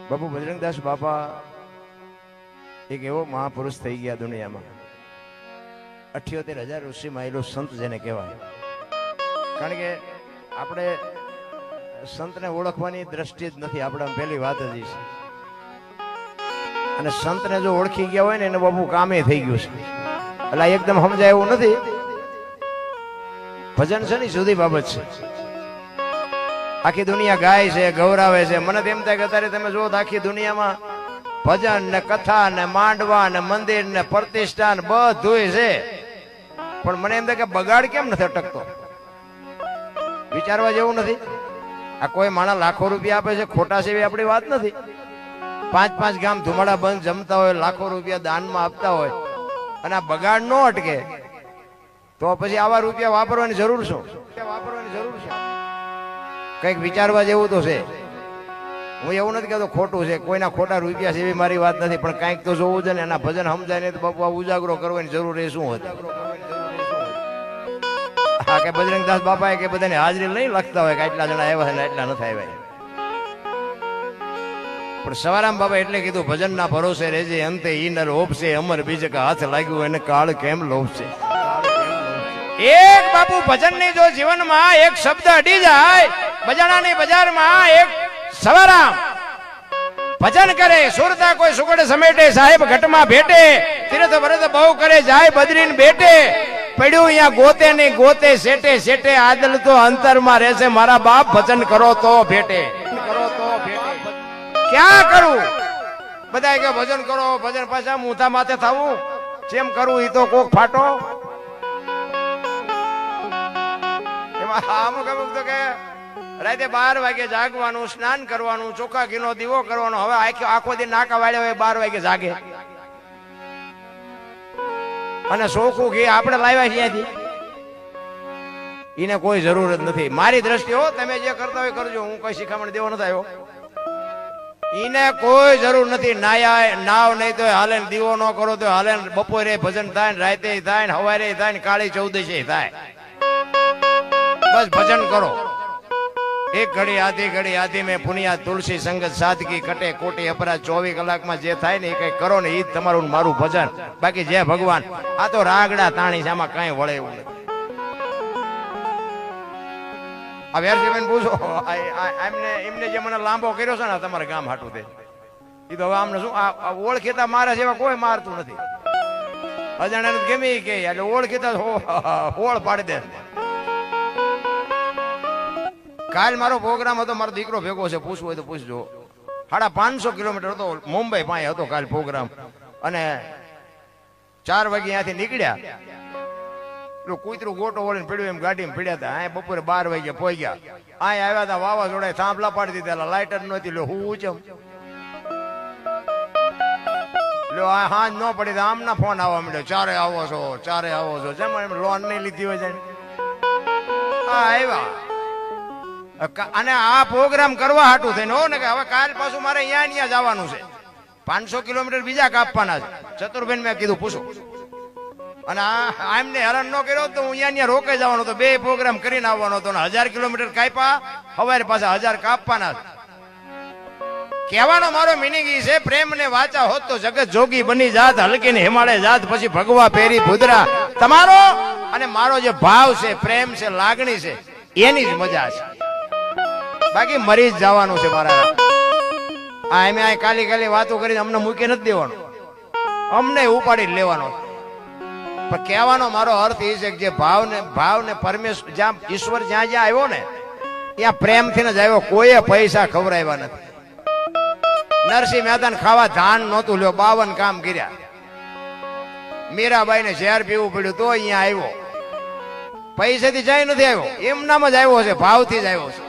બાપુ બજરંગદાસ બાપા એક એવો મહાપુરુષ થઈ ગયા દુનિયામાં, 78,000 ઋષિ માયલો સંત જેને કહેવાય. કારણ કે આપણે સંતને ઓળખવાની દ્રષ્ટિ જ નથી, આપણે પહેલી વાત જ છે. અને સંતને જો ઓળખી ગયા હોય ને એને બાપુ કામે થઈ ગયું છે. એટલે એકદમ સમજાય એવું નથી. ભજન છે ને જુદી બાબત છે. આખી દુનિયા ગાય છે, ગૌરાવે છે. મને તેમ થાય કે અત્યારે તમે જો આખી દુનિયામાં ભજન ને કથા ને માંડવા ને મંદિર ને પ્રતિષ્ઠાન બધું છે, પણ મને એમ થાય કે બગાડ કેમ નથી અટકતો? વિચારવા જેવું નથી. આ કોઈ માણસ લાખો રૂપિયા આપે છે, ખોટા છે એવી આપણી વાત નથી. 5-5 ગામ ધુમાડા બંધ જમતા હોય, લાખો રૂપિયા દાનમાં આપતા હોય, અને આ બગાડ ન અટકે તો પછી આવા રૂપિયા વાપરવાની જરૂર શું? કઈક વિચારવા જેવું તો છે. હું એવું નથી કહેતો ખોટું છે, કોઈના ખોટા રૂપિયા છે એવી મારી વાત નથી, પણ કંઈક તો જોવું છે ને. એના ભજન સમજાય નહીં તો બાપુ ઉજાગરો કરવાની જરૂર એ શું હતી? હા, કે બજરંગદાસ બાપા કે બધાની હાજરી નહીં લખતા હોય કે આટલા જણા આવ્યા છે ને એટલા નથી આવ્યા. પણ સવારામ બાબા એટલે કીધું, ભજન ના ભરોસે રહેજે, અંતે ઈનર ઓપશે, અમર બીજ કે હાથ લાગ્યું એને કાળ કેમ લોભશે. એક બાપુ ભજન ની જો જીવનમાં એક શબ્દ અડી જાય, બજાણાની બજારમાં એક સવારામ ભજન કરે, સુરતા કોઈ સુગડ સમેટે, સાહેબ ઘટમાં ભેટે, તીર્થ વ્રત બહુ કરે, જાય બદરીન બેટે, પડ્યું અહીંયા ગોતે ને ગોતે, સેટે સેટે આદલ તો અંતરમાં રહેશે, મારા બાપ ભજન કરો તો ભેટે. ક્યાં કરું? બધા કે ભજન કરો, ભજન પાછા મૂઠા માથે થવું, જેમ કરવું એ તો કોક ફાટો. એમાં અમુક તો કે રાતે 12 વાગે જાગવાનું, સ્નાન કરવાનું, ચોખ્ખા ઘીનો દીવો કરવાનો. હવે આખો દી નાકા વાળ્યા હોય 12 વાગે જાગે, અને ચોખ્ખું ઘી આપણે લાવ્યા ત્યાંથી. એને કોઈ જરૂર જ નથી મારી દ્રષ્ટિએ. હો, તમે જે કરતા હોય કરજો, હું કોઈ શિખામણ દેવો નથી આવ્યો. એને કોઈ જરૂર નથી. નાયા નાવ નહીં તો હાલે, દીવો ન કરો તો હાલે, બપોરે ભજન થાય ને, રાતે થાય ને, સવારે થાય ને, કાળી ચૌદશે થાય. બસ ભજન કરો. એક ઘડી આધી ઘડી આધી મેં પુનિયા તુલસી સંગત સાદગી કટે કોટી અપરાધ. 24 કલાકમાં જે થાય ને એ કઈ કરો ને, એ જ તમારું મારું ભજન. બાકી જય ભગવાન, આ તો રાગડા તાણી છે, આમાં કઈ વળે એવું નથી. આ વેરજીબેન પૂછો, એમને જે મને લાંબો કર્યો છે ને તમારા ગામ હાટું તે, એ તો હવે આમને શું ઓળખીતા મારે જેવા કોઈ મારતું નથી. અજાણ્યાને ગમે કે એટલે ઓળખીતા હોળ પાડી દે. કાલ મારો પ્રોગ્રામ હતો, મારો દીકરો ભેગો છે, પૂછવું હોય તો પૂછજો. 550 કિલોમીટર હતો, મુંબઈ પાસે હતો કાલ પ્રોગ્રામ. અને 4 વાગે અહીંયાથી નીકળ્યા, કૂતરું ગોટો વળીને પડ્યું એમ ગાડીમાં પડ્યા હતા. અહીંયા બપોરે 12 વાગે પહોંચ્યા. અહીંયા આવ્યા હતા, વાવાઝોડા થાંભલા પાડી દીધા, લાઇટર નહોતી. લો હું ચમ લો આ હાજ ન પડી, આમના ફોન આવવા માંડ્યો, ચારે આવો છો, ચારે આવો છો. જેમ લોન નહીં લીધી હોય જાય. હા આવ્યા, અને આ પ્રોગ્રામ કરવા હાટું થઈને હો ને, કે હવે કાલ પાછું મારે અહીંયા જવાનું છે. 500 કિલોમીટર બીજા કાપવાના છે. ચતુરબેન મેં કીધું પૂછો, અને આમને હેરાન ન કર્યો તો હું અહીંયા રોકાઈ જવાનો હતો. 2 પ્રોગ્રામ કરીને આવવાનો હતો, 1000 કિલોમીટર કાપ્યા, સવારે પાછા 1000 કાપવાના. કહેવાનો મારો મિનિંગ એ છે, પ્રેમ ને વાચા હોત તો જગત જોગી બની જાત, હલકી ને હિમાલય જાત, પછી ભગવા પેરી ભૂદરા. તમારો અને મારો જે ભાવ છે, પ્રેમ છે, લાગણી છે, એની જ મજા છે. બાકી મરી જ જવાનું છે મારા. અમે આ કાલી કાલી વાતો કરીને અમને મૂકી નથી દેવાનું, અમને ઉપાડી લેવાનો. પણ કહેવાનો મારો અર્થ એ છે કે જે ભાવ ને પરમેશ્વર, જ્યાં ઈશ્વર જ્યાં જ્યાં આવ્યો ને ત્યાં પ્રેમથી જ આવ્યો. કોઈએ પૈસા ખવડાવ્યા નથી. નરસિંહ મહેતાને ખાવા ધાન નહોતું લ્યો, 52 કામ કર્યા. મીરાબાઈ ને ઝેર પીવું પડ્યું તો અહીંયા આવ્યો. પૈસાથી જાય નથી આવ્યો, એમનામ જ આવ્યો છે, ભાવથી જ આવ્યો છે.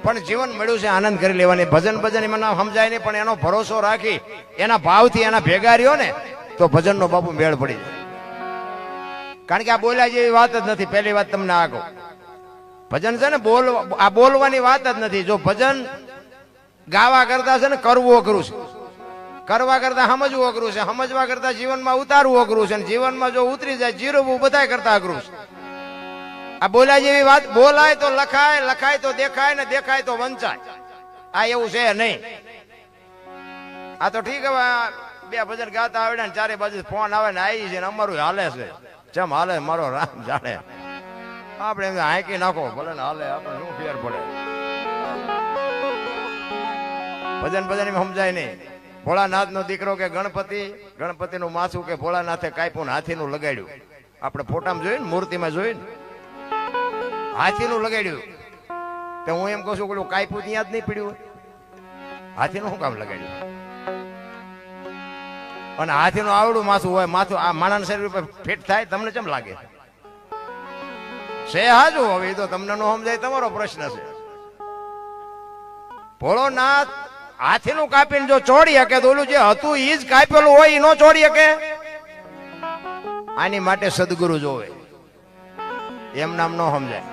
પણ જીવન મળ્યું છે, આનંદ કરી લેવાની. ભજન એમાં ના સમજાય નહીં, પણ એનો ભરોસો રાખી એના ભાવથી એના ભેગા રહ્યો ને તો ભજનનો બાપુ મેળ પડી જાય. કારણ કે આ બોલ્યા જેવી વાત જ નથી. પહેલી વાત તમને આ કહું, ભજન છે ને આ બોલવાની વાત જ નથી. જો ભજન ગાવા કરતા છે ને કરવું અઘરું છે, કરવા કરતા સમજવું અઘરું છે, સમજવા કરતા જીવનમાં ઉતારવું અઘરું છે, જીવનમાં જો ઉતરી જાય જીરવવું બધા કરતા અઘરું છે. આ બોલ્યા જેવી વાત, બોલાય તો લખાય, લખાય તો દેખાય, ને દેખાય તો વંચાય. આ એવું છે નહીં. આ તો ઠીક હવે બે ભજન ગાતા આવડે ને ચારે બાજુ ફોન આવે ને આવી છે ને અમારું હાલે છે જેમ હાલે મારો રામ જાણે આપણે એમ હાંકી નાખો ભલે ને હાલે આપણે શું ફેર પડે ભજન ભજન સમજાય નહીં ભોળાનાથ નો દીકરો કે ગણપતિ નું માથું કે ભોળાનાથે કાપ્યું હાથી નું લગાડ્યું આપણે ફોટામાં જોયું ને મૂર્તિમાં જોયું ને હાથી નું લગાડ્યું તો હું એમ કહું છું કે કાપ્યું ત્યાં જ નહીં પીડ્યું હાથી નું શું કામ લગાડ્યું અને હાથી નું આવડું માથું હોય માથું આ માણસ શરીર ઉપર ફિટ થાય તમને કેમ લાગે છે હાજુ હવે તો તમને નો સમજાય તમારો પ્રશ્ન છે ભોળોનાથ હાથી નું કાપીને જો ચોડી શકે તો ઓલું જે હતું ઈ જ કાપેલું હોય ઈ નો ચોડી શકે આની માટે સદગુરુ જોવે એમ નામ નો સમજાય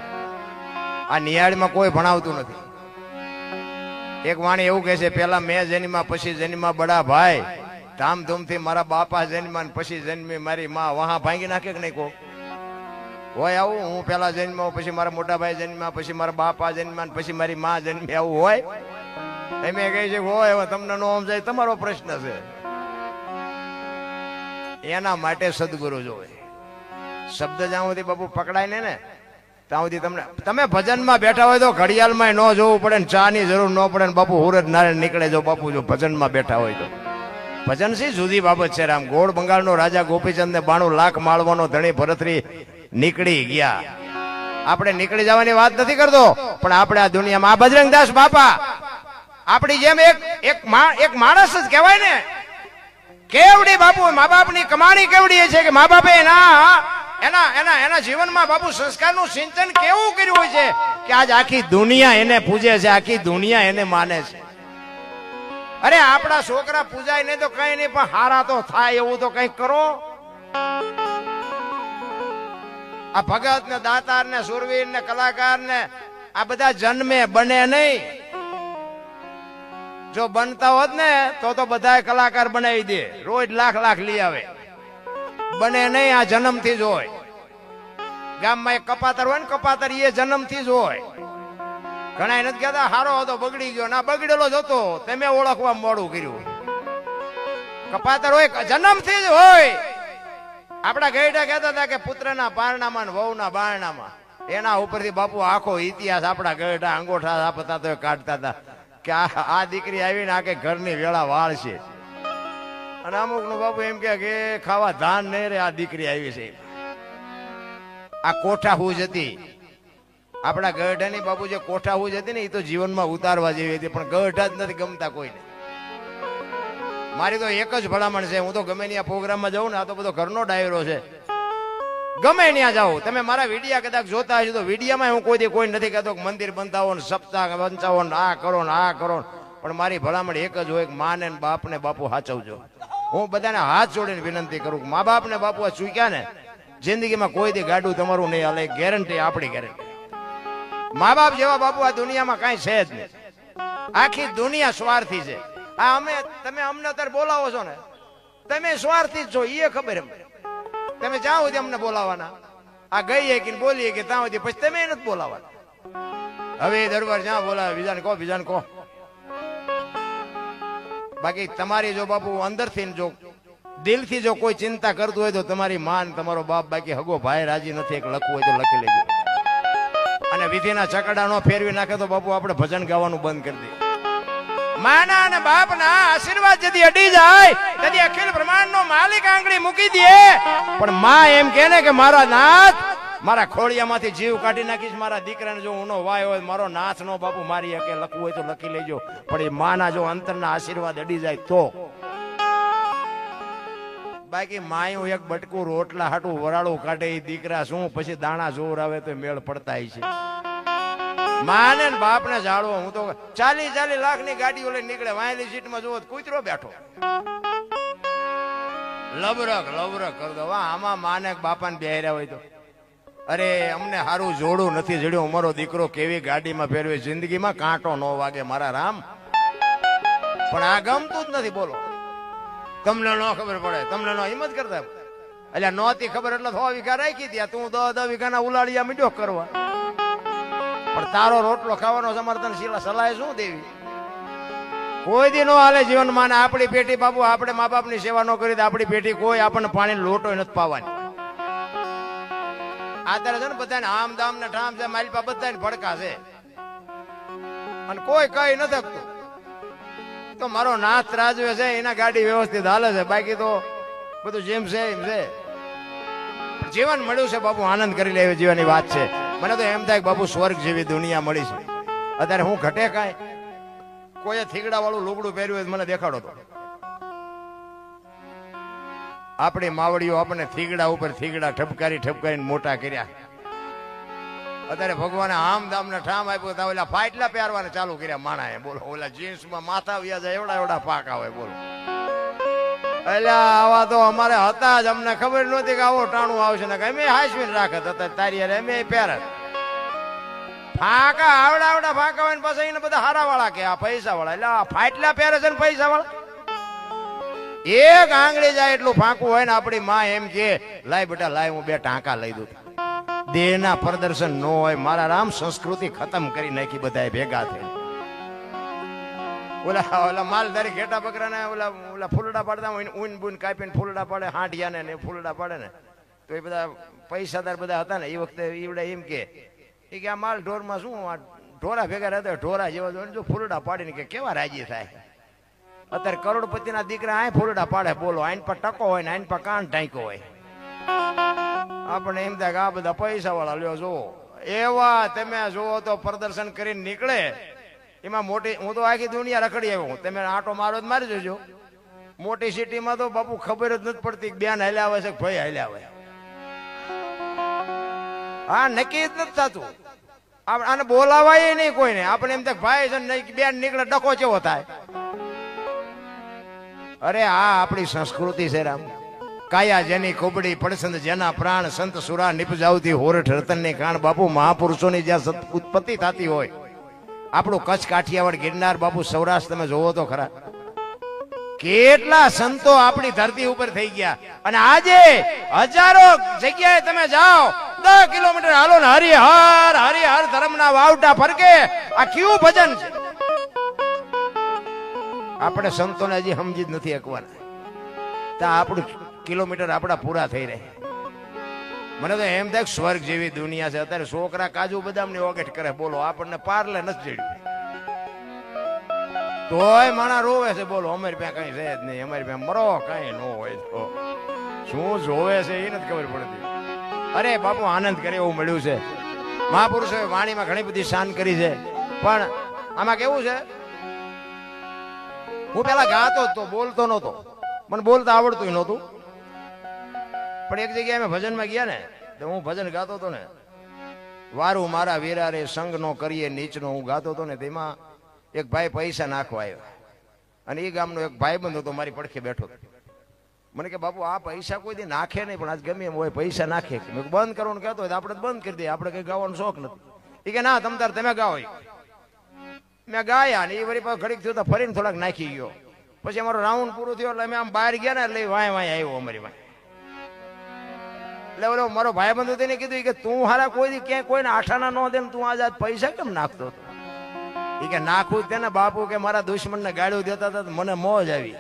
આ નિયાળમાં કોઈ ભણાવતું નથી એક વાણી એવું કહે છે પેલા મેં જન્મા પછી જન્મા બડા ભાઈ ધામધૂમથી મારા બાપા જન્મા પછી જન્મી મારી માં વહા ભાંગી નાખે કે નહીં કો હોય આવું હું પેલા જન્મ્યો પછી મારા મોટા ભાઈ જન્મ્યા પછી મારા બાપા જન્મ્યા પછી મારી માં જન્મી આવું હોય એમ કહે છે હોય હવે તમને નો સમજાય તમારો પ્રશ્ન છે એના માટે સદગુરુ જોવે શબ્દ જ્યાં સુધી બાપુ પકડાય ને ત્યાં સુધી તમે ભજનમાં બેઠા હોય તો ઘડિયાળમાં ન જોવું પડે ને ચા ની જરૂર ન પડે ને બાપુ હુરજ નારાયણ નીકળે જો બાપુ જો ભજનમાં બેઠા હોય તો ભજન સી જુદી બાબત છે રામ ગોળ બંગાળનો રાજા ગોપીચંદ ને 92 લાખ માળવાનો ધણી ભરતરી નીકળી ગયા આપણે નીકળી જવાની વાત નથી કરતો પણ આપણે આ દુનિયામાં આ બજરંગદાસ બાપા આપણી જેમ એક માણસ જ કહેવાય ને કેવડી બાપુ મા બાપની કમાણી કેવડી છે કે મા બાપે એના જીવનમાં બાપુ સંસ્કારનું સિંચન કેવું કર્યું હોય છે કે આજ આખી દુનિયા એને પૂજે છે આખી દુનિયા એને માને છે અરે આપણા છોકરા પૂજાય નહીં તો કઈ નહીં પણ હારા તો થાય એવું તો કઈ કરો આ ભગત ને દાતાર ને સુરવીર ને કલાકાર ને આ બધા જન્મે બને નહીં જો બનતા હોત ને તો બધા કલાકાર બનાવી દે રોજ લાખ લઈ આવે બને નહીં આ જન્મથી જ હોય ગામમાં એક કપાતર હોય ને કપાતર એ જન્મથી જ હોય ઘણા નથી કહેતા હારો હતો બગડી ગયો ના બગડેલો જ હતો તમે ઓળખવા મોડું કર્યું કપાતર હોય જન્મથી જ હોય આપડા ગઈડા કહેતા હતા કે પુત્રના પારણામાં વહુના બારણામાં એના ઉપરથી બાપુ આખો ઇતિહાસ આપડા ગઈડા અંગોઠા આપતા તો કાઢતા હતા કે આ દીકરી આવીને આ કે ઘરની વેળા વાળ છે અને અમુક નું બાપુ એમ કે ખાવા ધાન નહીં રે આ દીકરી આવી છે આ કોઠા હુજ હતી આપણા ગઢાની બાપુ જે કોઠા હુજ હતી ને એ તો જીવનમાં ઉતારવા જેવી હતી પણ ગઢા જ નથી ગમતા કોઈને મારી તો એક જ ભલામણ છે હું તો ગમે ત્યાં પ્રોગ્રામમાં જાઉં ને આ તો બધો ઘરનો ડાયરો છે ગમે ત્યાં જાઓ તમે મારા વિડીયા કદાચ જોતા હશો તો વિડીયામાં હું કોઈ નથી કહેતો મંદિર બંધાવો ને સપ્તાહ બંધાવો ને આ કરો ને આ કરો પણ મારી ભલામણ એક જ હોય મા ને બાપ ને બાપુ સાચવજો હું બધાને હાથ જોડીને વિનંતી કરું કે મા બાપ ને બાપુ આ ચૂક્યા ને જિંદગીમાં કોઈ દી ગાડું તમારું નહીં હાલે ગેરંટી આપણી ગેરંટી મા બાપ જેવા બાપુ આ દુનિયામાં કઈ છે જ નહીં આખી દુનિયા સ્વાર્થી છે આ તમે અમને અત્યારે બોલાવો છો ને તમે સ્વાર્થી જ છો એ ખબર એમ તમે જ્યાં સુધી અમને બોલાવાના આ ગઈએ કે બોલીએ કે ત્યાં સુધી પછી તમે નથી બોલાવાના હવે દરબાર જ્યાં બોલાવે બીજાને કહો બાકી તમારી જો બાપુ અંદરથી જો દિલથી જો કોઈ ચિંતા કરતું હોય તો તમારી માન તમારો બાપ બાકી હગો ભાઈ રાજી નથી એક લખવું હોય તો લખી લેજો અને વિધિના ચકડા નો ફેરવી નાખે તો બાપુ આપણે ભજન ગાવાનું બંધ કરી દઈએ માના અને બાપના આશીર્વાદ જદી અડી જાય તેથી અખિલ બ્રહ્માંડ નો માલિક આંગળી મૂકી દે પણ માં એમ કહે ને કે મારા નાથ મારા ખોળિયામાંથી જીવ કાઢી નાખીશ મારા દીકરાને જો ઊનો વાય હોય મારો નાથ નો બાપુ મારી હકે લખવું હોય તો લખી લેજો પણ એ માના જો અંતરના આશીર્વાદ અડી જાય તો બાકી માયું એક બટકું રોટલા હાટું વરાળું કાઢે એ દીકરા શું પછી દાણા જોર આવે તો મેળ પડતા છે માને ને બાપ ને જાળવો હું તો 40 લાખ ની ગાડીઓ લઈને નીકળે વાયલી સીટમાં જોવો કૂતરો બેઠો લબરક કર દો આમાં માને બાપાને બેહર્યા હોય તો અરે અમને સારું જોડું નથી જડ્યું અમારો દીકરો કેવી ગાડીમાં ફેરવે જિંદગીમાં કાંટો ન વાગે મારા રામ પણ આ ગમતું જ નથી બોલો તમને ન ખબર પડે તમને ન હિંમત કરતા એટલે નહોતી ખબર એટલે 100 વીઘા રાખી ત્યાં તું 10 વીઘાના ઉલાળિયા મીડ્યો કરવા પણ તારો રોટલો ખાવાનો સમર્થન સલાહ શું દેવી કોઈ દી નો હાલે જીવનમાં. આપણી પેટી બાપુ આપણે મા બાપની સેવા ન કરી આપણી પેટી કોઈ આપણને પાણી લોટો નથી પાવાની. અત્યારે છે ને બધાને આમ દામ ને ઠામ છે માલપા બધાને ભડકા છે અને કોઈ કઈ નથી શકતું. તો મારો નાથ રાજવે છે એના ગાડી વ્યવસ્થિત હાલે છે, બાકી તો બધું જેમ છે એમ છે. જીવન મળ્યું છે બાપુ, આનંદ કરી લે એવી જીવનની વાત છે. મને તો એમ થાય કે બાપુ સ્વર્ગ જેવી દુનિયા મળી છે. અત્યારે હું ઘટે કાંઈ કોઈ થીગડા વાળું લુગડું પહેર્યું હોય મને દેખાડો તો. આપણી માવડીઓ આપણને થીગડા ઉપર થીગડા ઠપકારી ઠપકારીને મોટા કર્યા. અત્યારે ભગવાને આમ દામ ને ઠામ આપ્યું તો ઓલા ફાટલા પહેરવાને ચાલુ કર્યા માણાએ. બોલો ઓલા જીન્સમાં માથા વ્યા જાય એવડા એવડા પાક આવે. બોલો એટલે આવા તો અમારે હતા જ, અમને ખબર નહોતી કે આવો ટાણું આવશે ને અમે હાસવીને રાખત હતા. તારી યાર અમે પહેરત ફાંકા આવડા આવડા ફાંકા હોય ને પછી એને બધા હારા વાળા કે આ પૈસા વાળા. એટલે આ ફાટલા પહેરે છે ને પૈસા વાળા. એક આંગળી જાય એટલું ફાંકું હોય ને આપણી માં એમ કે લાય બેટા લાય હું બે ટાંકા લઈ દઉં. દેહના પ્રદર્શન ન હોય. મારા રામ સંસ્કૃતિ ખતમ કરી નાખી બધા ભેગા થઈ. ઓલા ઓલા માલધારી ઘેટા બકરા ને ઓલા ફૂલડા પાડતા હોય ઊન બૂન કાપીને ફૂલડા પાડે હાંડિયા ને ફૂલડા પાડે ને તો એ બધા પૈસાદાર બધા હતા ને એ વખતે ઈવડે એમ કે આ માલ ઢોરમાં શું ઢોરા ભેગા રહેતા ઢોરા જેવા જો ફૂલડા પાડીને કે કેવા રાજી થાય. અત્યારે કરોડપતિના દીકરા આ ફૂલડા પાડે. બોલો આઈન પર ટકો હોય ને આઈન પર કાન ટાંકો હોય. આપણે એમ થાય કે આ બધા પૈસા વાળા લ્યો જુઓ એવા તમે જુઓ તો પ્રદર્શન કરીને નીકળે એમાં મોટી. હું તો આખી દુનિયા રખડી આવ્યો. તમે આટો મારો જ મારી જજો. મોટી સિટીમાં તો બાપુ ખબર જ નથી પડતી બેન હાલ્યા આવે છે કે ભાઈ હાલ્યા આવે. હા નક્કી જ નથી થતું. આને બોલાવાય નહીં કોઈને. આપણે એમ થાય ભાઈ છે બેન નીકળે ડકો કેવો થાય. અરે આ આપણી સંસ્કૃતિ છે રામ. કાયા જેની કુબડી પડસંદ જેના પ્રાણ સંત સુરા નિપજાવતી હોરઠ રતનની કાણ. બાપુ મહાપુરુષોની જ્યાં ઉત્પત્તિ થતી હોય. આપણું કચ્છ કાઠિયાવાડ ગિરનાર બાપુ સૌરાષ્ટ્ર તમે જોવો તો ખરા કેટલા સંતો આપણી ધરતી ઉપર થઈ ગયા. અને આજે હજારો જગ્યાએ તમે જાઓ 10 કિલોમીટર હાલો ને હરિહર હરિહર ધર્મના વાવટા ફરકે. આ કેવું ભજન છે. આપણે સંતોને હજી સમજી જ નથી શકવાના. ત્યાં આપણું કિલોમીટર આપણા પૂરા થઈ રહે. મને તો એમ થાય સ્વર્ગ જેવી દુનિયા છે. અત્યારે છોકરા કાજુ બદામની ઓગેટ કરે. બોલો આપણને પાર્લે નથી જડ્યું તોય માણા રોવે છે. બોલો અમારી પાસે કઈ છે જ નહીં. અમારી પાસે મરો કઈ ન હોય તો શું જોવે છે એ નથી ખબર પડતી. અરે બાપુ આનંદ કરે એવું મળ્યું છે. મહાપુરુષોએ વાણીમાં ઘણી બધી શાન કરી છે. પણ આમાં કેવું છે હું પેલા ગાતો જ તો બોલતો નહોતો. મને બોલતા આવડતું નહોતું. પણ એક જગ્યાએ અમે ભજનમાં ગયા ને તો હું ભજન ગાતો હતો ને વારું મારા વીરા રે સંગ નો કરીએ નીચનો હું ગાતો હતો ને તેમાં એક ભાઈ પૈસા નાખવા આવ્યો અને એ ગામનો એક ભાઈ બંધ હતો મારી પડખે બેઠો હતો. મને કે બાપુ આ પૈસા કોઈ દી નાખે નહીં પણ આજ ગમે એમ હોય પૈસા નાખે. મેં બંધ કરવાનું કહેતો હોય તો આપણે બંધ કરી દઈએ. આપણે કઈ ગાવાનો શોખ નથી. એ કે ના તમ તાર તમે ગાઓ. મેં ગાયા ને એ વળી પાછું ઘડીક થયું તો ફરીને થોડાક નાખી ગયો. પછી અમારો રાઉન્ડ પૂરો થયો એટલે અમે આમ બહાર ગયા ને એટલે વાય વાય આવ્યો અમારી વાય. એટલે ઓલો મારો ભાઈ બંધ તેને કીધું કે તું હારા કોઈ ક્યાંય કોઈને આઠાના ન દે ને તું આજ પૈસા કેમ નાખતો હતો. એ કે નાખું જ તેને બાપુ કે મારા દુશ્મનને ગાળ્યો દેતા હતા મને મોજ આવી.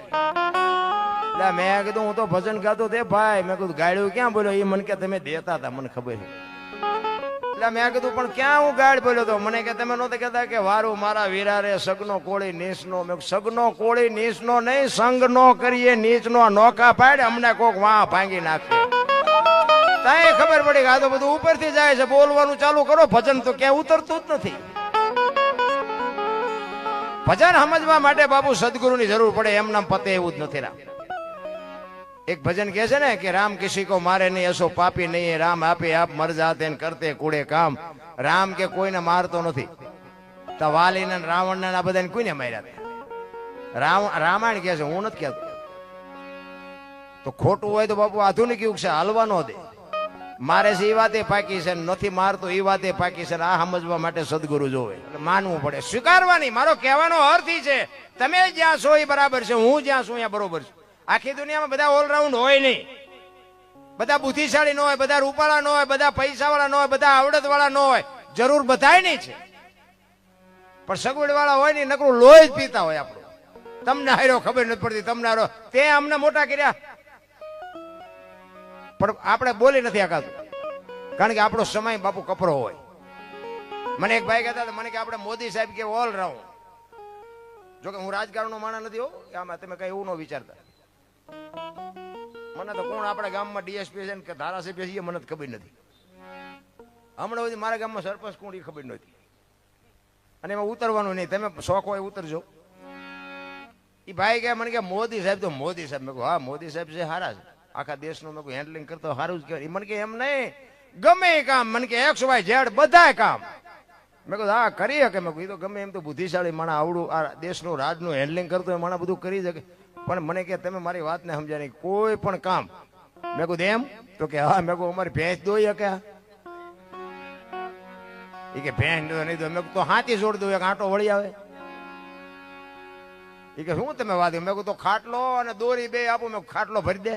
એટલે મેં કીધું હું તો ભજન ગાતો તે ભાઈ. મેં કીધું ગાળ્યું ક્યાં બોલ્યો. એ મને કે તમે દેતા હતા મને ખબર છે. એટલે મેં કીધું પણ ક્યાં હું ગાળ બોલ્યો તો. મને કે તમે નહોતા કહેતા કે વારું મારા વીરા રે સગનો કોળી નીચનો. મેં સગનો કોળી નીચનો નહીં સંગ નો કરીએ નીચનો નોકા પાડે અમને કોક વાહ ભાંગી નાખે. તાય ખબર પડી કે આ તો બધું ઉપરથી જાય છે. બોલવાનું ચાલુ કરો ભજન તો ક્યાંય ઉતરતું જ નથી. ભજન સમજવા માટે બાપુ સદગુરુની જરૂર પડે. એમ નામ પતે એવું જ નથી. રામ એક ભજન કહે છે ને કે રામ કિસી કો મારે નહીં એસો પાપી નહીં. રામ આપે આપ મર જાતે કરતે કુડે કામ. રામ કે કોઈને મારતો નથી. તો વાલી ને રાવણ ને આ બધાને કોઈને માર્યા. રામાયણ કહે છે હું નથી કહેતો. તો ખોટું હોય તો બાપુ આધુનિક યુગ છે હાલવા ન દે. મારે છે એ વાતે પાકી છે નથી મારતો એ વાતે પાકી છે. આ સમજવા માટે સદગુરુ જોવે માનવું પડે સ્વીકારવાની. મારો કહેવાનો અર્થ ઈ છે તમે જ્યાં છો એ બરાબર છે. હું જ્યાં છું ત્યાં બરોબર છે. આખી દુનિયામાં બધા ઓલરાઉન્ડ હોય નહીં. બધા બુદ્ધિશાળી ન હોય. બધા રૂપાળા ન હોય. બધા પૈસા વાળા ન હોય. બધા આવડત વાળા ન હોય. જરૂર બધાય નહીં છે પણ સગવડ વાળા હોય ને નકરું લોહી જ પીતા હોય આપણું. તમને હાર્યો ખબર નથી પડતી, તમને હારો તે અમને મોટા કર્યા, પણ આપણે બોલી નથી આકાતું, કારણ કે આપણો સમય બાપુ કપરો હોય. મને એક ભાઈ કહેતા હતા, મને કે આપણે મોદી સાહેબ કે ઓલરાઉન્ડ, જોકે હું રાજકારણનો માણસ નથી હો, આમાં તમે કઈ એવું ન વિચારતા. મને તો કોણ આપણા ગામમાં ડીએસપી છે કે ધારાસભ્ય છે મને ખબર નથી. હમણાં સુધી મારા ગામમાં સરપંચ કોણ એ ખબર નથી, અને એમાં ઉતરવાનું નહીં, તમે શોખ હોય ઉતરજો. એ ભાઈ કે મને કે મોદી સાહેબ તો મોદી સાહેબ. મેં કહું હા મોદી સાહેબ છે, સારા છે, આખા દેશનું મેં હેન્ડલિંગ કરતો સારું જ કહેવાય. મને કે એમ નહીં, ગમે એ કામ, મને કે XYZ બધા કામ. મેં કહું હા કરી શકે. મેં કહ્યું તો ગમે એમ તો બુદ્ધિશાળી માણસ આવડું આ દેશનું રાજનું હેન્ડલિંગ કરતો હોય માણસ બધું કરી શકે, પણ મને કે તમે મારી વાતને સમજ્યા નહીં, કોઈ પણ કામ. મેં કહું એમ તો કે હા. મેં કહું અમારી ભેંસ દોઈ શકે? એ કે ભેંસ નહીં દો. મેં તો હાથી છોડ દઉં, એક આંટો વળી આવે. એ કે શું તમે વાત? મેં કહું તો ખાટલો અને દોરી બે આપું. મેં ખાટલો ભરી દે.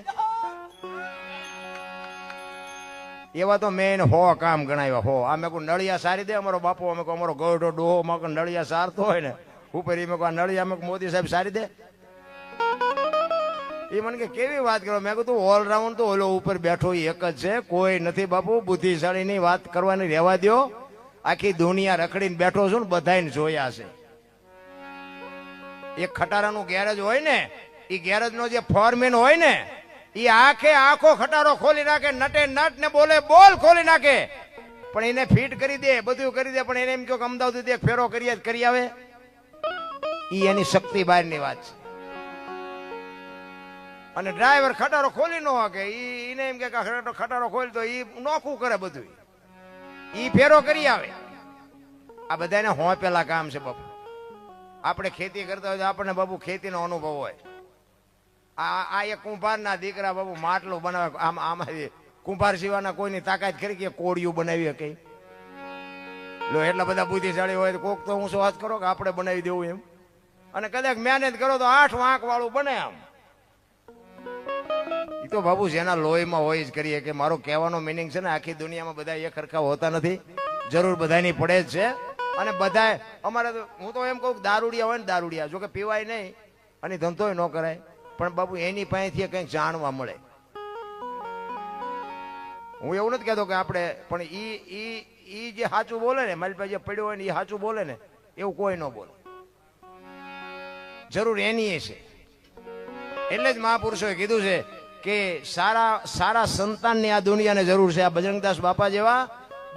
એવા તો મેં એને 100 કામ ગણાવ્યા 100. આ મેં કહું નળિયા સારી દે અમારો બાપો. અમે કહું અમારો ગોઢો ડોહો માં નળિયા સારતો હોય ને ઉપર, એ મેં કહું નળિયા મેં મોદી સાહેબ સારી દે. એ મને કે કેવી વાત કરો? મેં કહું ઓલરાઉન્ડ તો ઓલો ઉપર બેઠો એક જ છે, કોઈ નથી બાપુ. બુદ્ધિશાળીની વાત કરવાની રહેવા દો. આખી દુનિયા રખડીને બેઠો છું ને, બધાને જોયા છે. એક ખટારાનું ગેરેજ હોય ને, એ ગેરેજ નો જે ફોરમેન હોય ને, એ આખે આખો ખટારો ખોલી નાખે, નટે નટ ને બોલે બોલ ખોલી નાખે, પણ એને ફિટ કરી દે, બધું કરી દે, પણ એને એમ કહો કે અમદાવાદ એક ફેરો કરી આવે. એ એની શક્તિ બહારની વાત છે. અને ડ્રાઈવર ખટારો ખોલી ન શકે, એને એમ કે ખટારો ખોલી તો એ નોખું કરે, બધું ઈ ફેરો કરી આવે. આ બધાને હોંપેલા કામ છે બાપુ. આપણે ખેતી કરતા હોય તો આપણને બાપુ ખેતીનો અનુભવ હોય. આ એક કુંભારના દીકરા બાપુ માટલું બનાવે. આમાં કુંભાર સિવાયના કોઈની તાકાત ખરી કે કોડિયું બનાવી શકે? લો એટલા બધા બુદ્ધિશાળી હોય તો કોક તો હું શું વાત કરો કે આપણે બનાવી દેવું એમ, અને કદાચ મહેનત કરો તો 8 વાંક વાળું બને. આમ એ તો બાબુ જેના લોહીમાં હોય જ કરીએ. કે મારો કહેવાનો મિનિંગ છે ને, આખી દુનિયામાં બધા એક સરખા હોતા નથી, જરૂર બધાની પડે જ છે. અને બધા અમારે તો, હું તો એમ કહું દારૂડિયા હોય ને, દારૂડિયા જો કે પીવાય નહીં અને ધંધોય ન કરાય, પણ બાબુ એની પાસેથી કંઈક જાણવા મળે. હું એવું નથી કહેતો કે આપણે, પણ ઈ જે સાચું બોલે ને, મારી પાસે જે પડ્યો હોય ને એ સાચું બોલે ને, એવું કોઈ ન બોલે. જરૂર એની છે. એટલે જ મહાપુરુષોએ કીધું છે કે સારા સંતાનની આ દુનિયાને જરૂર છે. આ બજરંગદાસ બાપા જેવા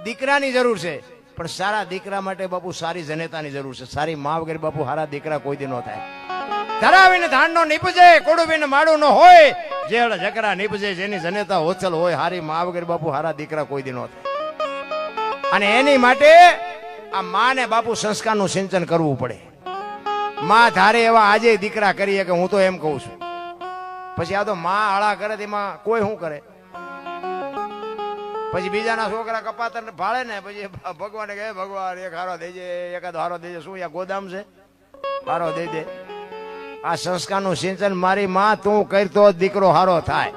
દીકરાની જરૂર છે, પણ સારા દીકરા માટે બાપુ સારી જનેતાની જરૂર છે. સારી મા વગર બાપુ સારા દીકરા કોઈ દી ન થાય. ધરાવીને ધાન નો નીપજે, કોડુબીને માડું ન હોય, જેળ જકરા નીપજે, જેની જનેતા હોચલ હોય. હારી મા વગર બાપુ હારા દીકરા કોઈ દી ન થાય. અને એની માટે આ માને બાપુ સંસ્કારનું સિંચન કરવું પડે. માં ધારે એવા આજે દીકરા કરીએ કે હું તો એમ કહું છું. પછી આ તો માં આળા કરે તેમાં કોઈ શું કરે? પછી બીજાના છોકરા કપાતર ભાળે ને, પછી ભગવાને કહે ભગવાન એક હારો દેજે, એકાદ હારો દેજે. શું યા ગોદામ છે? હારો દઈ દે. આ સંસ્કારનું સિંચન મારી માં તું કરતો દીકરો હારો થાય.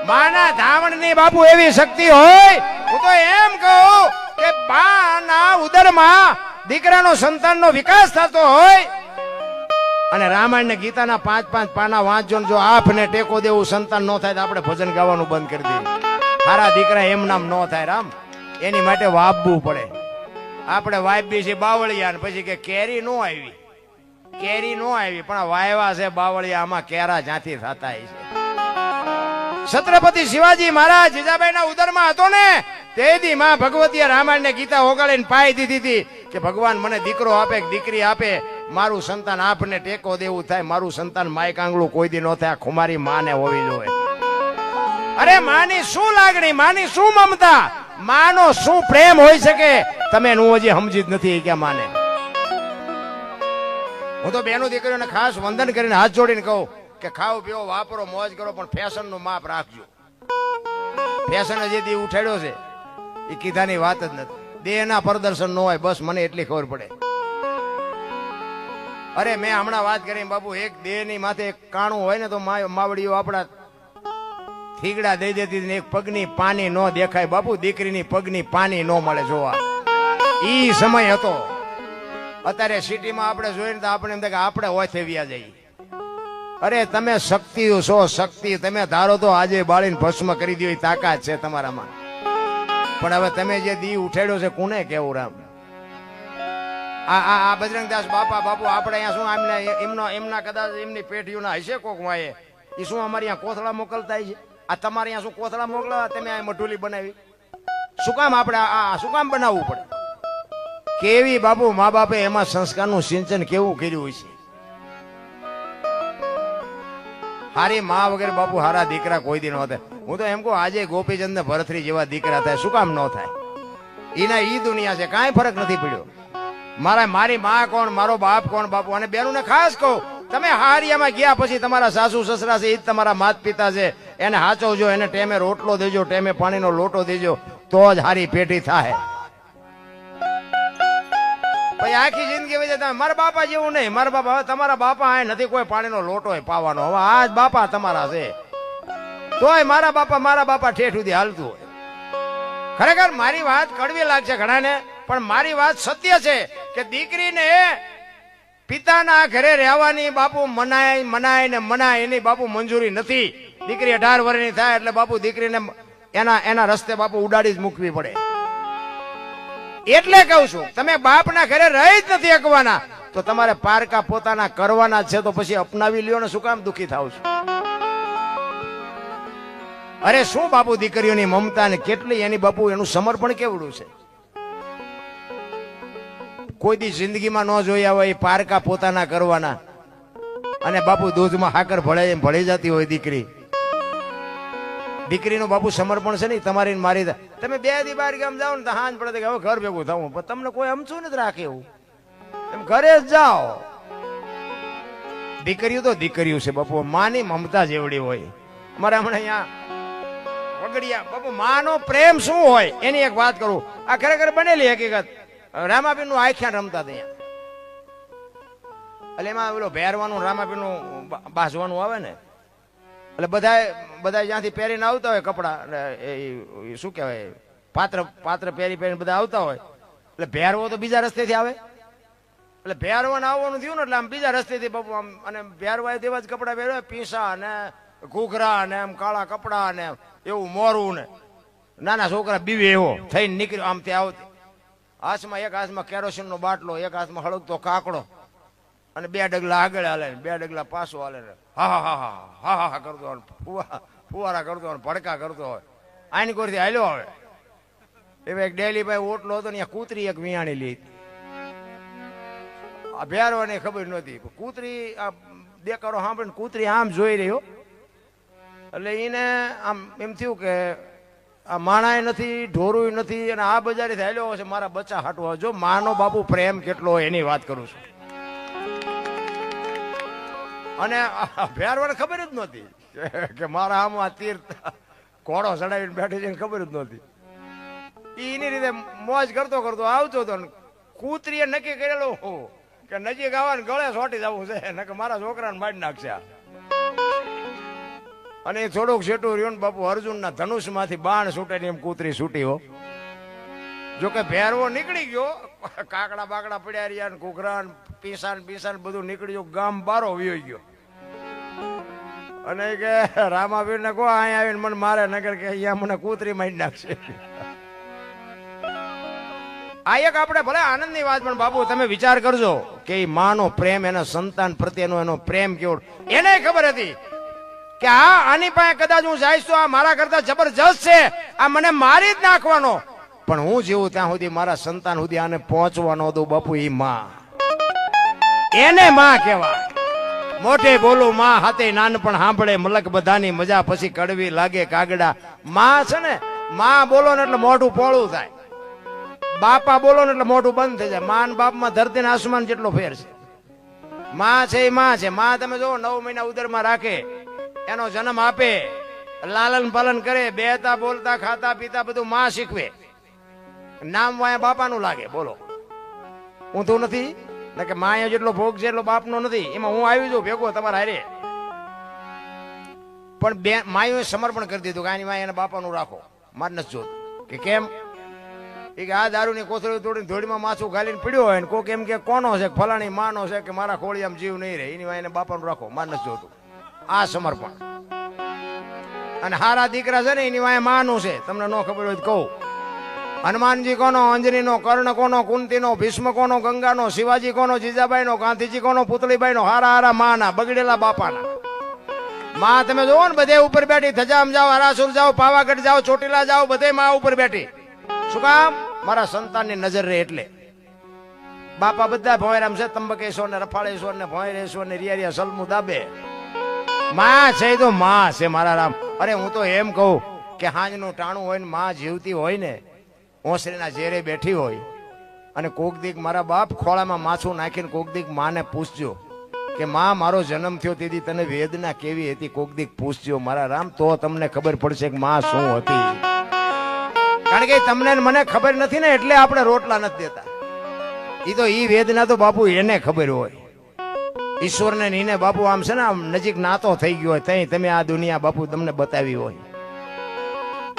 માના ધાવણની બાપુ એવી શક્તિ હોય. હું તો એમ કહું કે બાના ઉદરમાં દીકરાનો સંતાનનો વિકાસ થતો હોય. અને રામાયણ ને ગીતાના 5-5 પાના વાંચજો, જો આપને ટેકો દેવું સંતાન ન થાય તો આપણે ભજન ગાવાનું બંધ કરી દઈએ. સારા દીકરા એમ નામ ન થાય રામ, એની માટે વાપવું પડે. આપણે વાપી છે બાવળિયા, પછી કે કેરી નો આવી, કેરી નો આવી, પણ વાયવા છે બાવળિયા, આમાં કેરા જ્યાંથી થતા છે. છત્રપતિ શિવાજી મહારાજ જીજાબાઈ ના ઉદરમાં હતો ને, તેથી માં ભગવતીએ રામાયણ ને ગીતા ઓગાળીને પાઈ દીધી હતી કે ભગવાન મને દીકરો આપે કે દીકરી આપે, મારું સંતાન આપને ટેકો દેવું થાય. મારું સંતાન માય કાંગળું કોઈ દી ન થાય. ખુમારી માને હોવી જોઈએ. અરે માની શું લાગણી, માની શું મમતા, માનો શું પ્રેમ હોય શકે, તમે હું હજી સમજી જ નથી કે માને. હું તો બેનો દીકરીઓને ખાસ વંદન કરીને હાથ જોડીને કહું કે ખાઓ પીઓ વાપરો મોજ કરો, પણ ફેશન નું માપ રાખજો. ફેશન જે દી ઉઠાડ્યો છે એ કીધાની વાત જ નથી. દેહના પ્રદર્શન ન હોય, બસ મને એટલી ખબર પડે. અરે મેં હમણાં વાત કરી બાપુ, એક દેહની માથે એક કાણું હોય ને તો માવડીઓ આપણા થીગડા દઈ દેતી ને એક પગની પાની ન દેખાય બાપુ. દીકરીની પગની પાની ન મળે જોવા. ઈ સમય હતો. અત્યારે સિટીમાં આપણે જોઈને તો આપણે એમ થાય કે આપણે હોય થેવ્યા જઈએ. અરે તમે શક્તિ છો, શક્તિ. તમે ધારો તો આજે બાળીને ભસ્મ કરી દો, તાકાત છે તમારામાં. પણ હવે તમે જે દી ઉઠાડ્યો છે કોને કેવું રામ? આ બજરંગદાસ બાપા બાપુ આપણે અહીંયા શું એમના કદાચ એમની પેઢીઓના હશે કોક વાય એ શું અમારે અહીંયા કોથળા મોકલતા છે? આ તમારે અહીંયા શું કોથળા મોકલા? તમે આ મઢુલી બનાવી શું કામ? આપણે આ શું કામ બનાવવું પડે? કેવી બાપુ મા બાપે એમાં સંસ્કારનું સિંચન કેવું કર્યું છે. હારી મા વગેરે બાપુ હારા દીકરા કોઈ દી ન થાય. હું તો એમ કહું આજે ગોપીચંદ ને ભરતરી જેવા દીકરા થાય શું કામ ન થાય? એના ઈ દુનિયા છે, કાંઈ ફરક નથી પડ્યો. મારી માં કોણ, મારો બાપ કોણ બાપુ. અને બેનું ને ખાસ કહું, તમે હારિયામાં ગયા પછી તમારા સાસુ સસરા છે એ જ તમારા માતા પિતા છે. એને હાચવજો, એને ટેમે રોટલો દેજો, ટેમે પાણીનો લોટો દેજો, તો જ હારી પેટી થાય. પછી આખી જિંદગી વજે તમે મારા બાપા જેવું નહીં, મારા બાપા. હવે તમારા બાપા આ નથી કોઈ પાણીનો લોટો પાવાનો. હવે આ જ બાપા તમારા છે. તોય મારા બાપા ઠેઠ સુધી હાલતું હોય. ખરેખર મારી વાત કડવી લાગશે ઘણાને, પણ મારી વાત સત્ય છે કે દીકરીને પિતાના ઘરે રહેવાની બાપુ મનાય એની બાપુ મંજૂરી નથી. દીકરી 18 વર્ષની થાય એટલે બાપુ દીકરીને એના રસ્તે બાપુ ઉડાડી જ મૂકવી પડે. એટલે કહું છું, તમે બાપના ઘરે રહી જ નથી શકવાના તો તમારે પારકા પોતાના કરવાના છે. તો પછી અપનાવી લ્યો ને શું કામ દુખી થાવ છો? અરે શું બાપુ દીકરીઓની મમતા ને કેટલી એની બાપુ એનું સમર્પણ કેવડું છે. કોઈ દી જિંદગીમાં ન જોયા હોય પારકા પોતાના કરવાના. અને બાપુ દૂધમાં હાકર ભળી જતી હોય દીકરીનું બાપુ સમર્પણ છે ને તમારી મારી. તમે 2 દી બાર ગામ જાઓ ને તો હાંજ પડે કે હવે ઘર ભેગું થવું, પણ તમને કોઈ અમચું નથી રાખે એવું. તમે ઘરે જ જાઓ. દીકરીઓ તો દીકરીઓ છે બાપુ, માની મમતા જેવડી હોય. અમારે હમણાં અહીંયા વગડિયા બાપુ માનો પ્રેમ શું હોય એની એક વાત કરું. આ ખરેખર બનેલી હકીકત. રામાપીર નું આખ્યાન રમતા હતા એટલે એમાં પેલો ભેરવાનું રામાપીર નું બાસવાનું આવે ને એટલે બધા જ્યાંથી પહેરીને આવતા હોય કપડા, શું કહેવાય પાત્ર પહેરીને બધા આવતા હોય. એટલે ભેરવો તો બીજા રસ્તેથી આવે. એટલે ભેરવાને આવવાનું થયું ને એટલે આમ બીજા રસ્તેથી બાપુ આમ. અને ભેરવાય તેવા જ કપડા પહેરવા, પીસા ને ઘૂઘરા ને એમ કાળા કપડા ને એવું મોરું ને નાના છોકરા બીવે એવો થઈને નીકળ્યો આમ ત્યાં આવતી. હાથમાં એક હાથમાં કેરોસીન નો બાટલો, એક હાથમાં હળગતો કાકડો, અને 2 ડગલા આગળ હાલે, 2 ડગલા પાછો હાલે. હા કરતો હોય, ફુવારા કરતો હોય, ભડકા કરતો હોય. આની કોરથી હાલ્યો આવે. એવા એક ડેલી ભાઈ ઓટલો હતો ને કૂતરી એક વિયાણી લીધી. આ ભેરવાની ખબર નહોતી. કૂતરી આ દેકારો સાંભળીને કૂતરી આમ જોઈ રહ્યો એટલે એને આમ એમ થયું કે આ માણાય નથી, ઢોરું નથી, અને આ બજારી થયેલો છે મારા બચ્ચા હાટવા. જો માનો બાપુ પ્રેમ કેટલો હોય એની વાત કરું છું. અને ભેરવાને ખબર જ નહોતી કે મારા આમાં તીર ઘોડો ચડાવીને બેઠી છે, ખબર જ નહોતી. એની રીતે મોજ કરતો આવતો હતો. કૂતરીએ નક્કી કરેલું કે નજીક આવવાને ગળે સોટી જવું છે ને કે મારા છોકરાને મારી નાખશે. અને થોડુંક છેટું રહ્યું બાપુ અર્જુનના ધનુષ માંથી બાણ છૂટે એમ કૂતરી છૂટી હો. જોકે ભેરવો નીકળી ગયો, કાકડા બાકડા પડ્યા રહ્યા ને ઘૂઘરા પીસાન બધું નીકળી ગયું, ગામ બારો વયો ગયો. અને કે રામાપીર ને કહો અહીંયા આવીને મને મારે નગર કે અહીંયા મને કૂતરી મારી નાખશે. આ એક આપણે ભલે આનંદની વાત, પણ બાપુ તમે વિચાર કરજો કે એ માનો પ્રેમ, એના સંતાન પ્રત્યેનો એનો પ્રેમ કેવો. એને ખબર હતી કે આની પાસે કદાચ હું જઈશ તો આ મારા કરતા જબરજસ્ત છે, આ મને મારી જ નાખવાનો. પણ હું જીવું ત્યાં સુધી મારા સંતાન સુધી આને પહોંચવાનો દઉં બાપુ. એ માં, એને માં કહેવાય. મોઢે બોલું માં, હાથે નાનપણ સાંભળે મલક બધાની મજા, પછી કડવી લાગે કાગડા. માં છે ને, માં બોલો ને એટલે મોઢું પોળું થાય. બાપા બોલો ને એટલે મોઢું બંધ થઈ જાય. માં બાપમાં ધરતી ને આસમાન જેટલો ફેર છે. માં છે એ માં છે. માં તમે જો 9 મહિના ઉદરમાં રાખે, એનો જન્મ આપે, લાલન પાલન કરે, બેતા બોલતા ખાતા પીતા બધું માં શીખવે. નામ વાયા બાપાનું લાગે. બોલો ઊંધું નથી ને કે માયા જેટલો ભોગ છે એટલો બાપનો નથી. એમાં હું આવી જાઉં ભેગો તમારા હારે. પણ માયું સમર્પણ કરી દીધું કે આની વાય એને બાપાનું રાખો. મારે નથી જોતું કે કેમ એ કે આ દારૂની કોથળી તોડીને ધોળીમાં માથું ઘાલીને પીડ્યો હોય ને કોક એમ કે કોનો છે ફલાણી માનો છે કે મારા ખોળિયામાં જીવ નહીં રહે એની વાયને બાપાનું રાખો માર નથી જોતું. આ સમર્પણ. અને હારા દીકરા છે ને એની વાય માનું છે. તમને ન ખબર હોય તો કહું. હનુમાનજી કોનો, અંજનીનો, કર્ણ કોનો, કુંતીનો, ભીષ્મ કોનો, ગંગાનો, શિવાજી કોનો, જીજાબાઈનો, ગાંધીજી કોનો, પુતળીબાઈનો, હારા હારા માના, બગડેલા બાપાના. માં તમે જોવો ને બધે ઉપર બેઠી, ધજામ જાઓ, હરાસુર જાઓ, પાવાગઢ જાઓ, ચોટીલા જાઓ, બધે માં ઉપર બેઠી. શું કામ? મારા સંતાનની નજર રહે એટલે. બાપા બધા ભોયરામ છે, તંબકેશ્વર ને રફાળેશ્વર ને ભોયરેશ્વર ને રિયા સલમુ દાબે. માં છે તો માં છે મારા રામ. અરે હું તો એમ કહું કે હાંજનું ટાણું હોય ને માં જીવતી હોય ને ઓસરીના ઝેરે બેઠી હોય અને કોક દીક મારા બાપ ખોળામાં માછું નાખીને કોક દીક માને પૂછજો કે માં મારો જન્મ થયો તેથી તને વેદના કેવી હતી, કોક દીક પૂછજો મારા રામ, તો તમને ખબર પડશે કે માં શું હતી. કારણ કે તમને મને ખબર નથી ને એટલે આપણે રોટલા નથી દેતા. એ તો ઈ વેદના તો બાપુ એને ખબર હોય. ઈશ્વરને નીને બાપુ આમ છે ને આમ નજીક નાતો થઈ ગયો હોય તઈ તમે આ દુનિયા બાપુ તમને બતાવી હોય.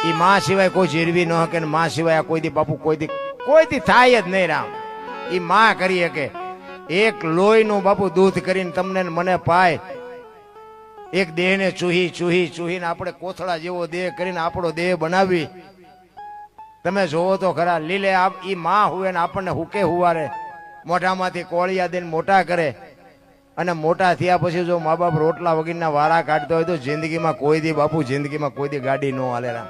ઈ માં સિવાય કોઈ જીરવી ન હકે ને માં સિવાય કોઈ દી બાપુ કોઈ દી થાય જ નહીં રામ. ઈ માં કરી શકે. એક લોહીનું બાપુ દૂધ કરીને તમને મને પાય, એક દેહને ચૂહીને આપણે કોથળા જેવો દેહ કરીને આપણો દેહ બનાવી. તમે જોવો તો ખરા લીલે ઈ માં હુએ ને આપણને હુકે હુવારે, મોઢામાંથી કોળિયા દઈને મોટા કરે. અને મોટા થયા પછી જો મા બાપ રોટલા વગરના વારા કાઢતા હોય તો જિંદગીમાં કોઈ દી બાપુ જિંદગીમાં કોઈ દી ગાડી ન હાલે રામ.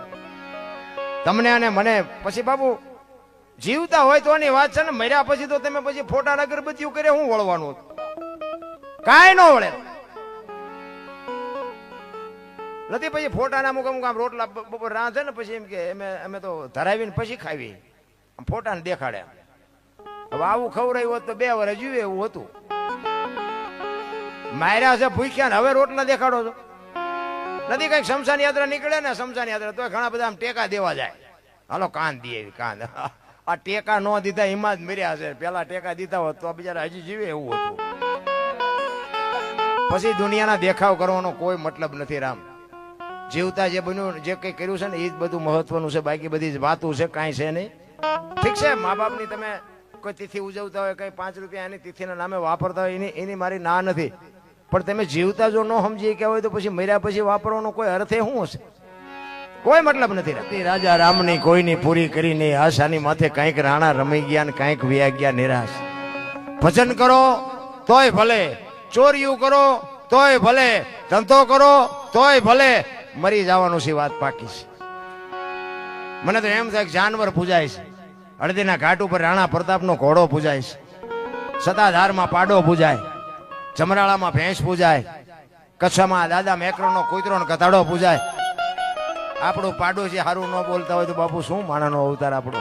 તમને અને મને પછી બાપુ જીવતા હોય તો ની વાત છે ને, મર્યા પછી તો તમે પછી ફોટા અગરબત્તીઓ કરે શું વળવાનું? કાંઈ ન વળે નથી. પછી ફોટાના અમુક આમ રોટલા બપોર રાંધે ને પછી એમ કે અમે તો ધરાવીને પછી ખાવી, ફોટાને દેખાડે. હવે આવું ખવડાયું હોત તો 2 વર્ષ જીવે એવું હતું. માર્યા છે ભૂખ્યા ને હવે રોટલા દેખાડો છો નથી. કઈક શમશાન યાત્રા નીકળે ને શમશાન યાત્રા તો ઘણા બધા આમ ટેકા દેવા જાય. હાલો કાન દે કાન. આ ટેકા ન દીધા એમાં જ મર્યા છે. પેલા ટેકા દીધા હોત તો બિચારા હજી જીવે એવું હતું. પછી દુનિયાના દેખાવ કરવાનો કોઈ મતલબ નથી રામ. જીવતા જે બન્યું જે કઈ કર્યું છે ને એ જ બધું મહત્વનું છે. બાકી બધી વાતો છે કાંઈ છે નહીં. ઠીક છે મા બાપની તમે કોઈ તિથિ ઉજવતા હોય, કઈ 5 રૂપિયા એની તિથિના નામે વાપરતા હોય એની મારી ના નથી. પણ તમે જીવતા જો ન સમજી કે હોય તો પછી મર્યા પછી વાપરવાનો કોઈ અર્થ શું હશે? કોઈ મતલબ નથી. રાજા રામની કોઈની પૂરી કરી નહીં આશાની માથે કંઈક રાણા રમી ગયા ને કંઈક વ્યા ગયા નિરાશ. ભજન કરો તોય ભલે, ચોરીયું કરો તોય ભલે, ધંધો કરો તોય ભલે, મરી જવાનું છે વાત પાકી છે. મને તો એમ થાય જાનવર પૂજાય છે. હળદીના ઘાટ ઉપર રાણા પ્રતાપનો ઘોડો પૂજાય છે, સતાધારમાં પાડો પૂજાય, જમરાળામાં ભેંસ પૂજાય, કચ્છમાં દાદા મેકરણનો કૂતરો ને કથાડો પૂજાય. આપણું પાડોશી સારું ન બોલતા હોય તો બાપુ શું માણાનો અવતાર આપણો.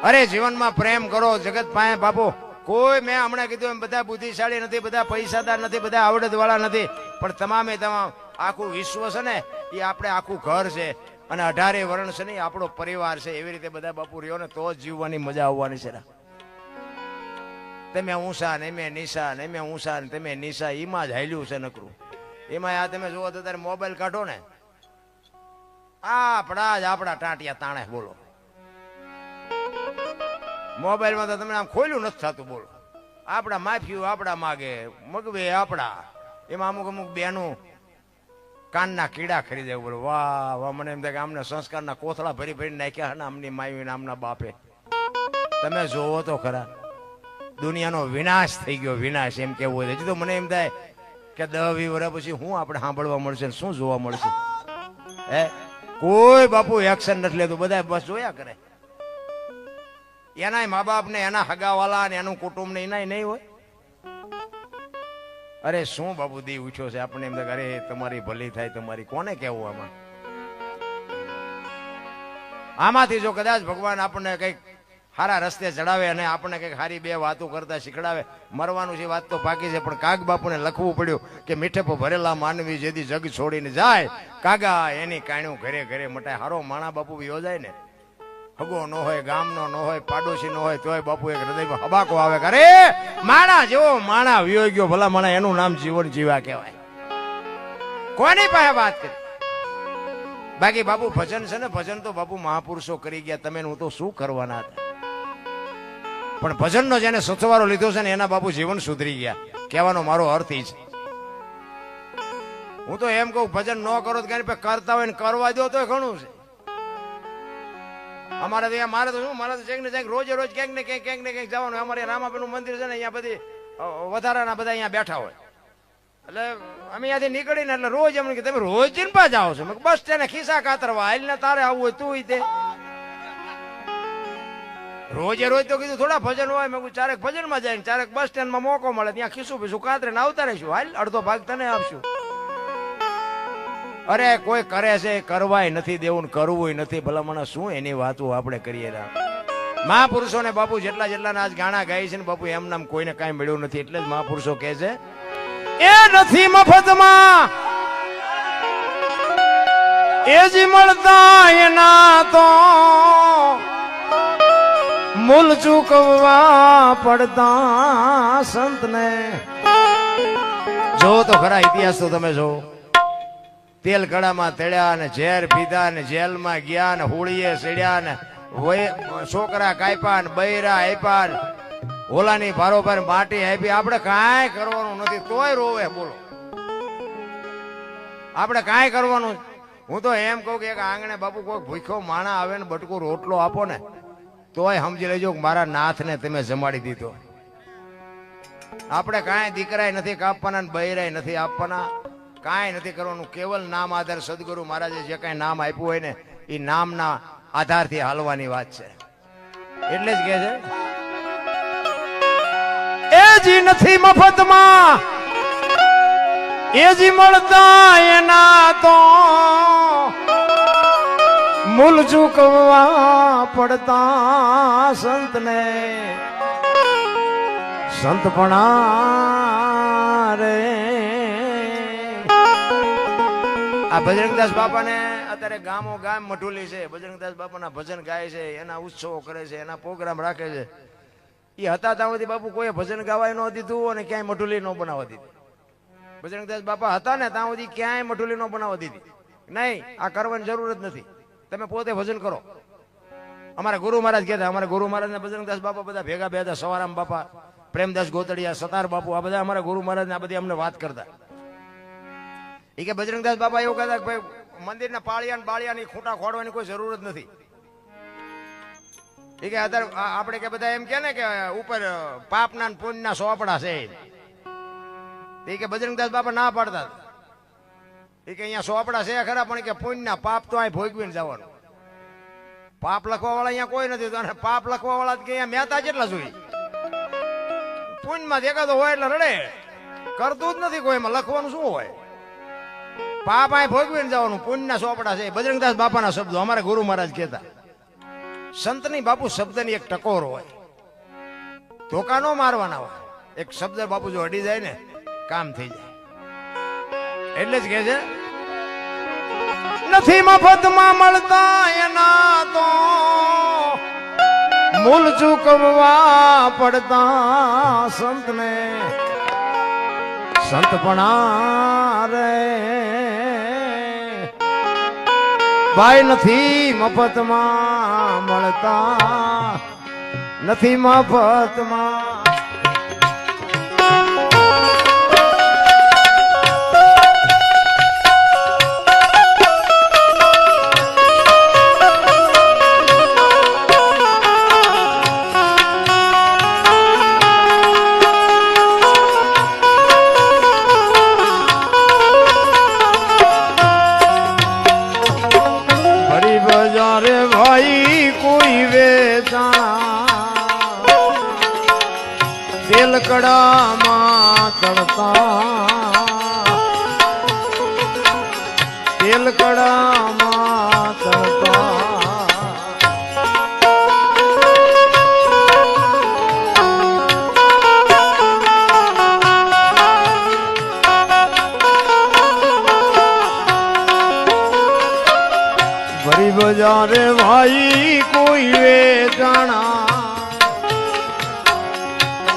અરે જીવનમાં પ્રેમ કરો જગત પાસે બાપુ. કોઈ મેં હમણાં કીધું એમ બધા બુદ્ધિશાળી નથી, બધા પૈસાદાર નથી, બધા આવડત વાળા નથી, પણ તમામે તમામ આખું વિશ્વ છે ને એ આપણે આખું ઘર છે અને 18 વર્ણ છે ને આપણો પરિવાર છે. એવી રીતે બધા બાપુ રહ્યો ને તો જ જીવવાની મજા આવવાની છે. તમે ઊંસા ને મેં નિશા ને મેં ઊંસા ને તમે નિશા એમાં જ હાલ્યું છે નકરું. એમાં આ તમે જોવો તો તારે મોબાઈલ કાઢો ને આપણા ટાંટિયા તાણે બોલો. મોબાઈલમાં તો તમને આમ ખોલ્યું નથી થતું બોલો. આપણા માફિયું આપણા માગે, મગવે આપણા. એમાં અમુક બેનું કાનના કીડા ખરીદે બોલો. વાહ વાહ, મને એમ થાય કે આમને સંસ્કારના કોથળા ભરી નાખ્યા ને આમની માયું ને આમના બાપે. તમે જોવો તો ખરા દુનિયાનો વિનાશ થઈ ગયો. વિનાશ એમ કેવું હોય. હજી તો મને એમ થાય કે 10-20 વર્ષ પછી હું આપણે સાંભળવા મળશે, શું જોવા મળશે? હે, કોઈ બાપુ એક્શન નથી લેતું. બધા બસ જોયા કરે. એના મા બાપ ને એના હગાવાલા ને એનું કુટુંબ ને એના નહીં હોય. અરે શું બાપુ દી ઉઠ્યો છે આપણે એમ થાય અરે તમારી ભલી થાય તમારી. કોને કેવું આમાંથી જો કદાચ ભગવાન આપણને કઈક સારા રસ્તે ચડાવે અને આપણને કઈક સારી 2 વાતો કરતા શીખડાવે. મરવાનું છે વાત તો પાકી છે, પણ કાગ બાપુને લખવું પડ્યું કે મીઠે પર ભરેલા માનવી જેથી જગ છોડીને જાય કાગા એની કાણ્યું ઘરે ઘરે મટાય. હારો માણા બાપુ યોજાય ને, હગો ન હોય, ગામનો ન હોય, પાડોશી ન હોય, તોય બાપુ એક હૃદયમાં હબાકો આવે કે અરે માણા જેવો માણા વિયો ગયો ભલા માણા, એનું નામ જીવન જીવા કહેવાય. કોની પાસે વાત કરી? બાકી બાપુ ભજન છે ને, ભજન તો બાપુ મહાપુરુષો કરી ગયા, તમે હું તો શું કરવાના હતા. પણ ભજનનો જેને સથવારો લીધો છે ને એના બાપુ જીવન સુધરી ગયા. કહેવાનો મારો અર્થ એ છે. હું તો એમ કહું ભજન ન કરો તો કરતા હોય ને કરવા દો તો ઘણું છે. અમારે તો મારે તો શું, મારે તો ક્યાંક ને ક્યાંક રોજે રોજ ક્યાંક ને ક્યાંક જવાનું. અમારે રામાપીર નું મંદિર છે ને, અહીંયા બધી વધારાના બધા અહીંયા બેઠા હોય. એટલે અમે અહીંયાથી નીકળીને એટલે રોજ એમ કે તમે રોજ ચિંપા જાઓ છો. બસ તેને ખિસ્સા કાતરવા હાલ ને તારે આવવું હોય તું તે રોજે રોજ તો કીધું થોડા ભજન હોય. મેં ચારેક ભજનમાં જાય, ચારેક બસ સ્ટેન્ડમાં મોકો મળે, ત્યાં ખિસ્સું પીસું કાતરે ને આવતા રહીશું. હાલ અડધો ભાગ તને આપશું. અરે કોઈ કરે છે, કરવાય નથી દેવું, કરવું નથી. ભલા મને શું એની વાતો આપણે કરીએ. મહાપુરુષોને બાપુ જેટલા આજ ગાણા ગાય છે ને બાપુ, એમ નામ કોઈને કાંઈ મળ્યું નથી. એટલે જ મહાપુરુષો કહે છે એ નથી મફતમાં, એ જ મળતા એના તો મૂલ ચૂકવવા પડતા સંતને. જો તો ખરા ઇતિહાસ તો તમે જો. તેલ કડામાં તળ્યા ને ઝેર પીધા ને જેલમાં ગયા ને હોળીએ સડ્યા ને છોકરા કાપ્યા ને બૈરા આપ્યા ને ઓલાની ભારોભાર માટી આપી. આપણે કાંઈ કરવાનું નથી તોય રોવે. બોલો આપણે કાંઈ કરવાનું. હું તો એમ કહું કે એક આંગણે બાપુ કોઈ ભૂખ્યો માણા આવે ને બટકું રોટલો આપો ને તોય સમજી લેજો કે મારા નાથને તમે જમાડી દીધો. આપણે કાંઈ દીકરાય નથી કાપવાના ને બૈરાય નથી આપવાના, કાંઈ નથી કરવાનું. કેવલ નામ આધાર સદગુરુ મહારાજે જે કાંઈ નામ આપ્યું હોય ને એ નામના આધારથી હાલવાની વાત છે. એટલે જ કે છે એ જી નથી મફતમાં, એ જી મળતા એના તો મૂલ ચૂકવવા પડતા સંતને. સંતપણા રે આ બજરંગદાસ બાપાને અત્યારે ગામો ગામ મઢુલી છે. બજરંગદાસ બાપાના ભજન ગાય છે, એના ઉત્સવો કરે છે, એના પ્રોગ્રામ રાખે છે. એ હતા ત્યાં સુધી બાપુ કોઈ ભજન ગાવાય ન દીધું અને ક્યાંય મઢુલી ન બનાવવા દીધી. બજરંગદાસ બાપા હતા ને ત્યાં સુધી ક્યાંય મઢુલી ન બનાવવા દીધી. નહીં, આ કરવાની જરૂર જ નથી, તમે પોતે ભજન કરો. અમારા ગુરુ મહારાજ કહેતા, અમારા ગુરુ મહારાજ ને બજરંગદાસ બાપા બધા ભેગા બેઠા, સવારામ બાપા, પ્રેમદાસ ગોતડિયા, સતાર બાપુ, આ બધા અમારા ગુરુ મહારાજ ને આ બધી અમને વાત કરતા. એ કે બજરંગદાસ બાપા એવું કહેતા કે ભાઈ મંદિરના પાળિયા બાળિયાની ખૂંટા ખોડવાની કોઈ જરૂર જ નથી. એ કે અત્યારે આપણે કે બધા એમ કે ને કે ઉપર પાપના પુણ્યના સોપડા છે. એ કે બજરંગદાસ બાપા ના પાડતા. એ કે અહીંયા સોપડા છે ખરા, પણ કે પુણ્યના પાપ તો અહીં ભોગવીને જવાનું. પાપ લખવા વાળા અહીંયા કોઈ નથી. અને પાપ લખવા વાળા કે અહીંયા મહેતા જેટલા જોઈ. પુણ્યમાં દેખાતો હોય એટલે રડે, કરતું જ નથી કોઈ. એમાં લખવાનું શું હોય? પાપ અહીં ભોગવીને જવાનું. પુણ્યના સોપડા છે. બજરંગદાસ બાપાના શબ્દો અમારા ગુરુ મહારાજ કહેતા. સંતની બાપુ શબ્દની એક ટકોર હોય, ધોકા નો મારવાના હોય. એક શબ્દ બાપુ જો અડી જાય ને કામ થઈ જાય. એટલે જ કે છે નથી મફતમાં મળતા એના તો મૂલ ચૂકવવા પડતા સંતને. સંતપણા રે ભાઈ નથી મફતમાં મળતા, નથી મફતમાં. તેલ કડામાં તળતા, તેલ કડામાં તળતા. ભરી બજારે ભાઈ કોઈ વેચાણા,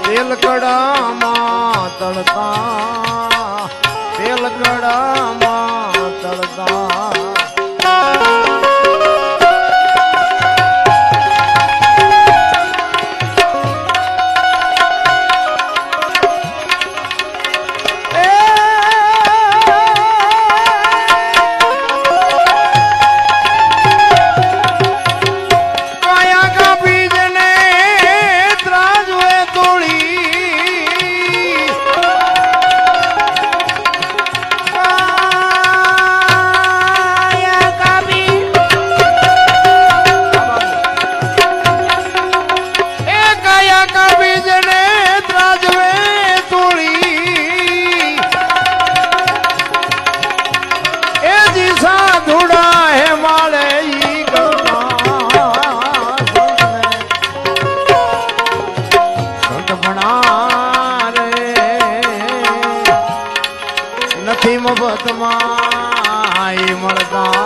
તેલ કડામાં તળતા, તેલ કડામાં તળતા. નથી મફતમાં ઈ મળતા.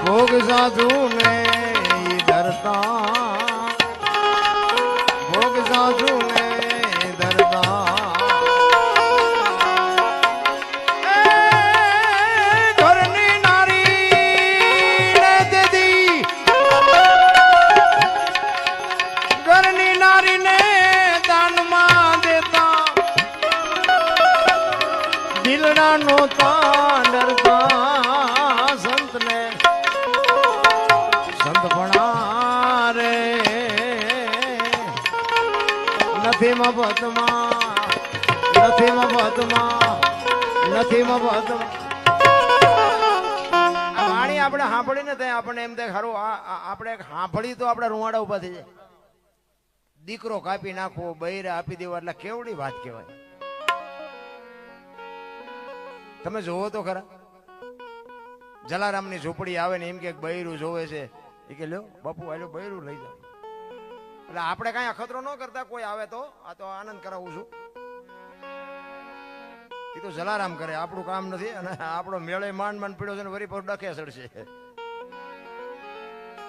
ભોગ સાધુ ને ધરતા, ભોગ સાધુ ને ધરતા. ઘરની નારી ને દીદી, ઘરની નારી ને દાનમાં દેતા, દિલડા નોતા ડરતા. નથી મફતમાં, નથી મફતમાં, નથી મફતમાં. આ વાણી આપણે સાંભળીને ત્યાં આપણને એમ થાય ખરું આપણે સાંભળી તો આપણા રૂવાડા ઉભા થઈ જાય. દીકરો કાપી નાખવો, બૈરા આપી દેવા, એટલે કેવડી વાત કહેવાય. તમે જોવો તો ખરા, જલારામની ઝૂંપડી આવે ને એમ કે બૈરું જોવે છે, એ કે લ્યો બાપુ આલ્યો બૈરું લઈ જાઓ. એટલે આપણે કઈ અખતરો ન કરતા, કોઈ આવે તો આ તો આનંદ કરાવું છું, એ તો જલારામ કરે, આપણું કામ નથી. અને આપણો મેળે માંડ માંડ પીડ્યો છે ને વરી પર ડખે ચડશે.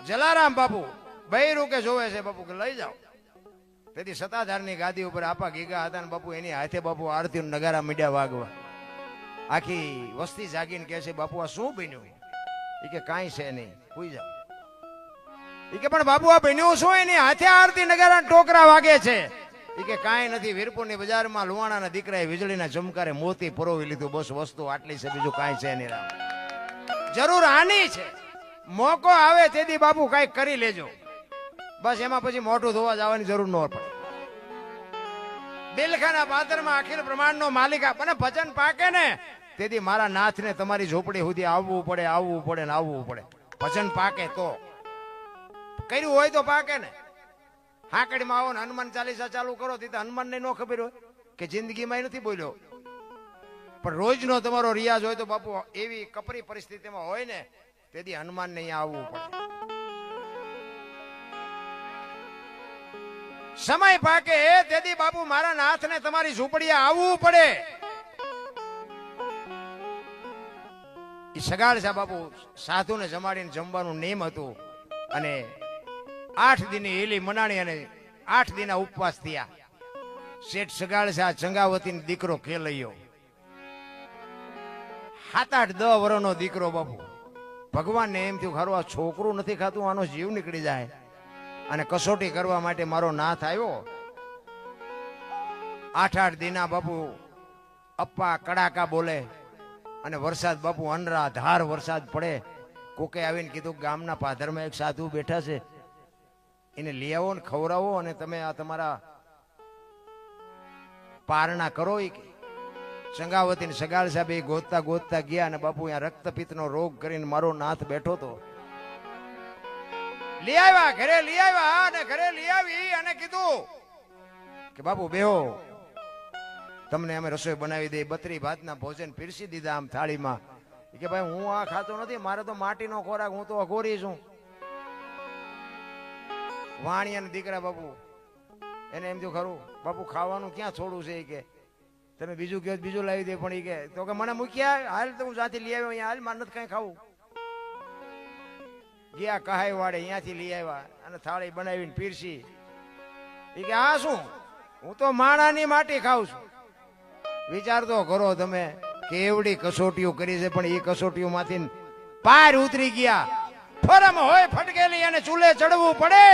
જલારામ બાપુ બૈરું કે જોવે છે, બાપુ કે લઈ જાઓ. તેથી સત્તાધારની ગાદી ઉપર આપા ગીગા હતા ને બાપુ એની હાથે બાપુ આરતી નગારા મીડિયા વાગવા. આખી વસ્તી જાગીને કહે છે બાપુ આ શું બન્યું? એ કે કાંઈ છે નહીં, સુઈ જાઓ. એ કે પણ બાપુ આ બન્યું શું? એની હાથે આરતી નગારા ટોકરા વાગે છે. એ કે કાંઈ નથી, વીરપુરની બજારમાં લુવાણાના દીકરાએ વીજળીના ચમકારે મોતી પરોવી લીધું, બસ વસ્તુ આટલી છે, બીજું કાંઈ છે નહીં. જરૂર આની છે, મોકો આવે તેથી બાપુ કાંઈક કરી લેજો, બસ એમાં પછી મોઢું ધોવા જવાની જરૂર ન પડે. બિલખાના પાત્રમાં અખિલ બ્રહ્માંડનો માલિક અને ભજન પાકે ને તેથી મારા નાથને તમારી ઝોપડી સુધી આવવું પડે, આવવું પડે ને આવવું પડે. ભજન પાકે તો, કર્યું હોય તો પાકે ને. હાકડીમાં આવો ને હનુમાન ચાલીસા ચાલુ કરો, તે હનુમાન ને ન ખબર હોય કે જિંદગીમાં નથી બોલ્યો, પણ રોજનો તમારો રિયાઝ હોય તો બાપુ એવી કપરી પરિસ્થિતિમાં હોય ને તેથી હનુમાન ને અહીંયા આવવું પડે. સમય પાકે તેથી બાપુ મારા નાથને તમારી ઝૂંપડીએ આવવું પડે. સગાડસા બાપુ સાધુને જમાડીને જમવાનું નેમ હતું અને 8 દિનની હેલી મનાણી અને 8 દિના ઉપવાસ થયા. શેઠ સગાડસા ચંગાવતીનો દીકરો ખેલૈયો, 7-8 10 વર્ષનો દીકરો બાપુ. ભગવાનને એમ થયું ખરું આ છોકરું નથી ખાતું, આનો જીવ નીકળી જાય. અને કસોટી કરવા માટે મારો નાથ આવ્યો. 8-8 દિના બાપુ અપ્પા કડાકા બોલે અને વરસાદ બાપુ અનરા ધાર વરસાદ પડે. કોકે આવીને કીધું ગામના પાદરમાં એક સાધુ બેઠા છે, એને લઈ આવો ને ખવડાવો અને તમે આ તમારા પારણા કરો. ચંગાવતી ને સગાળ સાહેબ એ ગોતતા ગોતતા ગયા અને બાપુ અહીંયા રક્તપિત્તનો રોગ કરીને મારો નાથ બેઠો હતો. લઈ આવ્યા, ઘરે લઈ આવ્યા અને ઘરે લઈ આવી અને કીધું કે બાપુ બેહો, તમને અમે રસોઈ બનાવી દે. 32 ભાતના ભોજન પીરસી દીધા આમ થાળીમાં. કે ભાઈ હું આ ખાતો નથી, મારે તો માટીનો ખોરાક, હું તો અઘોરી છું. વાણિયાના દીકરા બાપુ એને એમ થયું ખરું બાપુ ખાવાનું ક્યાં છોડવું છે, કે તમે બીજું કહો બીજું લાવી દે. પણ એ કે તો કે મને મૂક્યા હાલ, તો હું જાતે લઈ આવ્યો અહીંયા હાલ, મારે નથી કઈ ખાવું. ગયા કહાઈ વાડે, અહીંયાથી લઈ આવ્યા અને થાળી બનાવીને પીરસી. એ કે આ શું? હું તો માણાની માટી ખાઉં છું. વિચાર તો કરો તમે કેવડી કસોટીઓ કરી છે, પણ એ કસોટીઓ માંથી પાર ઉતરી ગયા. ફરમ હોય ફટકેલી અને ચૂલે ચડવું પડે,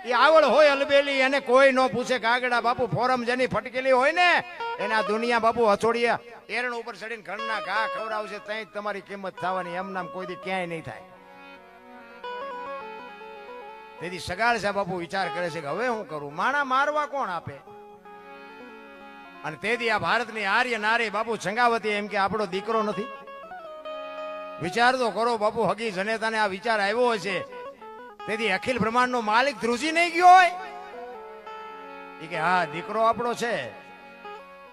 એ આવડ હોય અલબેલી અને કોઈ ન પૂછે કાગડા. બાપુ ફોરમ જેની ફટકેલી હોય ને એના દુનિયા બાપુ હથોડિયા એરણ ઉપર ચડીને ઘરના ઘા ખવડાવશે, ત્યાં જ તમારી કિંમત થવાની. એમ નામ કોઈ દી ક્યાંય નહીં થાય. તેથી સગાળ સાહેબ બાપુ વિચાર કરે છે કે હવે હું કરું, માણા મારવા કોણ આપે? અને તેથી આ ભારતની આર્ય નારી બાપુ ચંગાવતી એમ કે આપણો દીકરો નથી. વિચાર તો કરો બાપુ, હગી જનેતાને આ વિચાર આવ્યો હશે. તેથી અખિલ બ્રહ્માંડનો માલિક ધ્રુજી નહીં ગયો હોય એ કે હા દીકરો આપણો છે.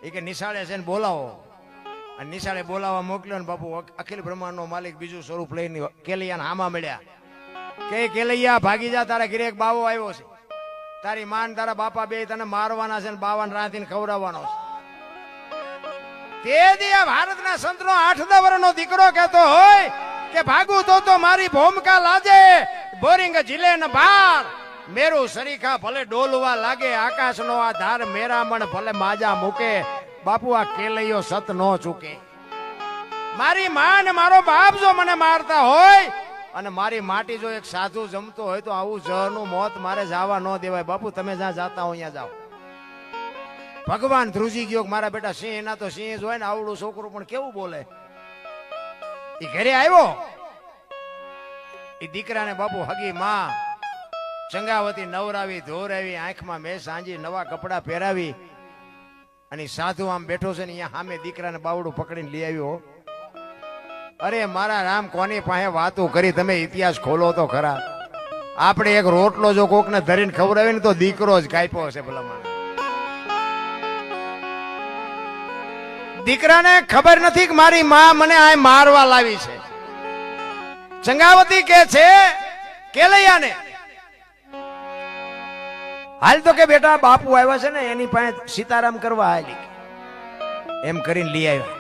એ કે નિશાળે છે ને બોલાવો. અને નિશાળે બોલાવવા મોકલ્યો ને બાપુ અખિલ બ્રહ્માંડનો માલિક બીજું સ્વરૂપ લઈને કેલૈયાને હામા મળ્યા કે કેલૈયા ભાગી જા, તારા ઘરે એક બાવો આવ્યો છે. તારી માન તારા બાપા બે તને મારવાના છે ને બાવાને રાંધીને ખવડાવવાનો છે. તે દી આ ભારતના સંતનો 8-10 વર્ષનો દીકરો કહેતો હોય કે ભાગું તો મારી ભૂમિકા લાજે, બોરિંગ જીલે ન ભાર, મેરું સરીખા ભલે ડોલવા લાગે, આકાશનો આ ધાર મેરામણ ભલે માજા મૂકે. બાપુ આ કેલૈયો સત નો ચૂકે. મારી માં ને મારો બાપ જો મને મારતા હોય અને મારી માટી જો એક સાધુ જમતો હોય તો આવું જહરનું મોત મારે જવા ન દેવાય. બાપુ તમે જ્યાં જાતા હો અહીંયા જાઓ. ભગવાન ધ્રુજી ગયો મારા બેટા સિંહ, એના તો સિંહ જ હોય ને. આવડું છોકરું પણ કેવું બોલે. એ ઘરે આવ્યો, એ દીકરાને બાપુ હગી માં ચંગાવતી નવરાવી ધોરાવી, આંખમાં મેં સાંજી નવા કપડા પહેરાવી અને સાધુ આમ બેઠો છે ને અહીંયા સામે દીકરાને બાવડું પકડીને લઈ આવ્યો. અરે મારા રામ, કોની પાસે વાતો કરી તમે? ઇતિહાસ ખોલો તો ખરા. આપણે એક રોટલો જો કોકને ધરીને ખવડાવે ને તો દીકરો જ કાપ્યો હશે ભલામણ. દીકરાને ખબર નથી કે મારી માં મને આ મારવા લાવી છે. ચંગાવતી કે છે કેલૈયાને, હાલ તો કે બેટા બાપુ આવ્યા છે ને એની પાસે સીતારામ કરવા હાલી. એમ કરીને લઈ આવ્યા.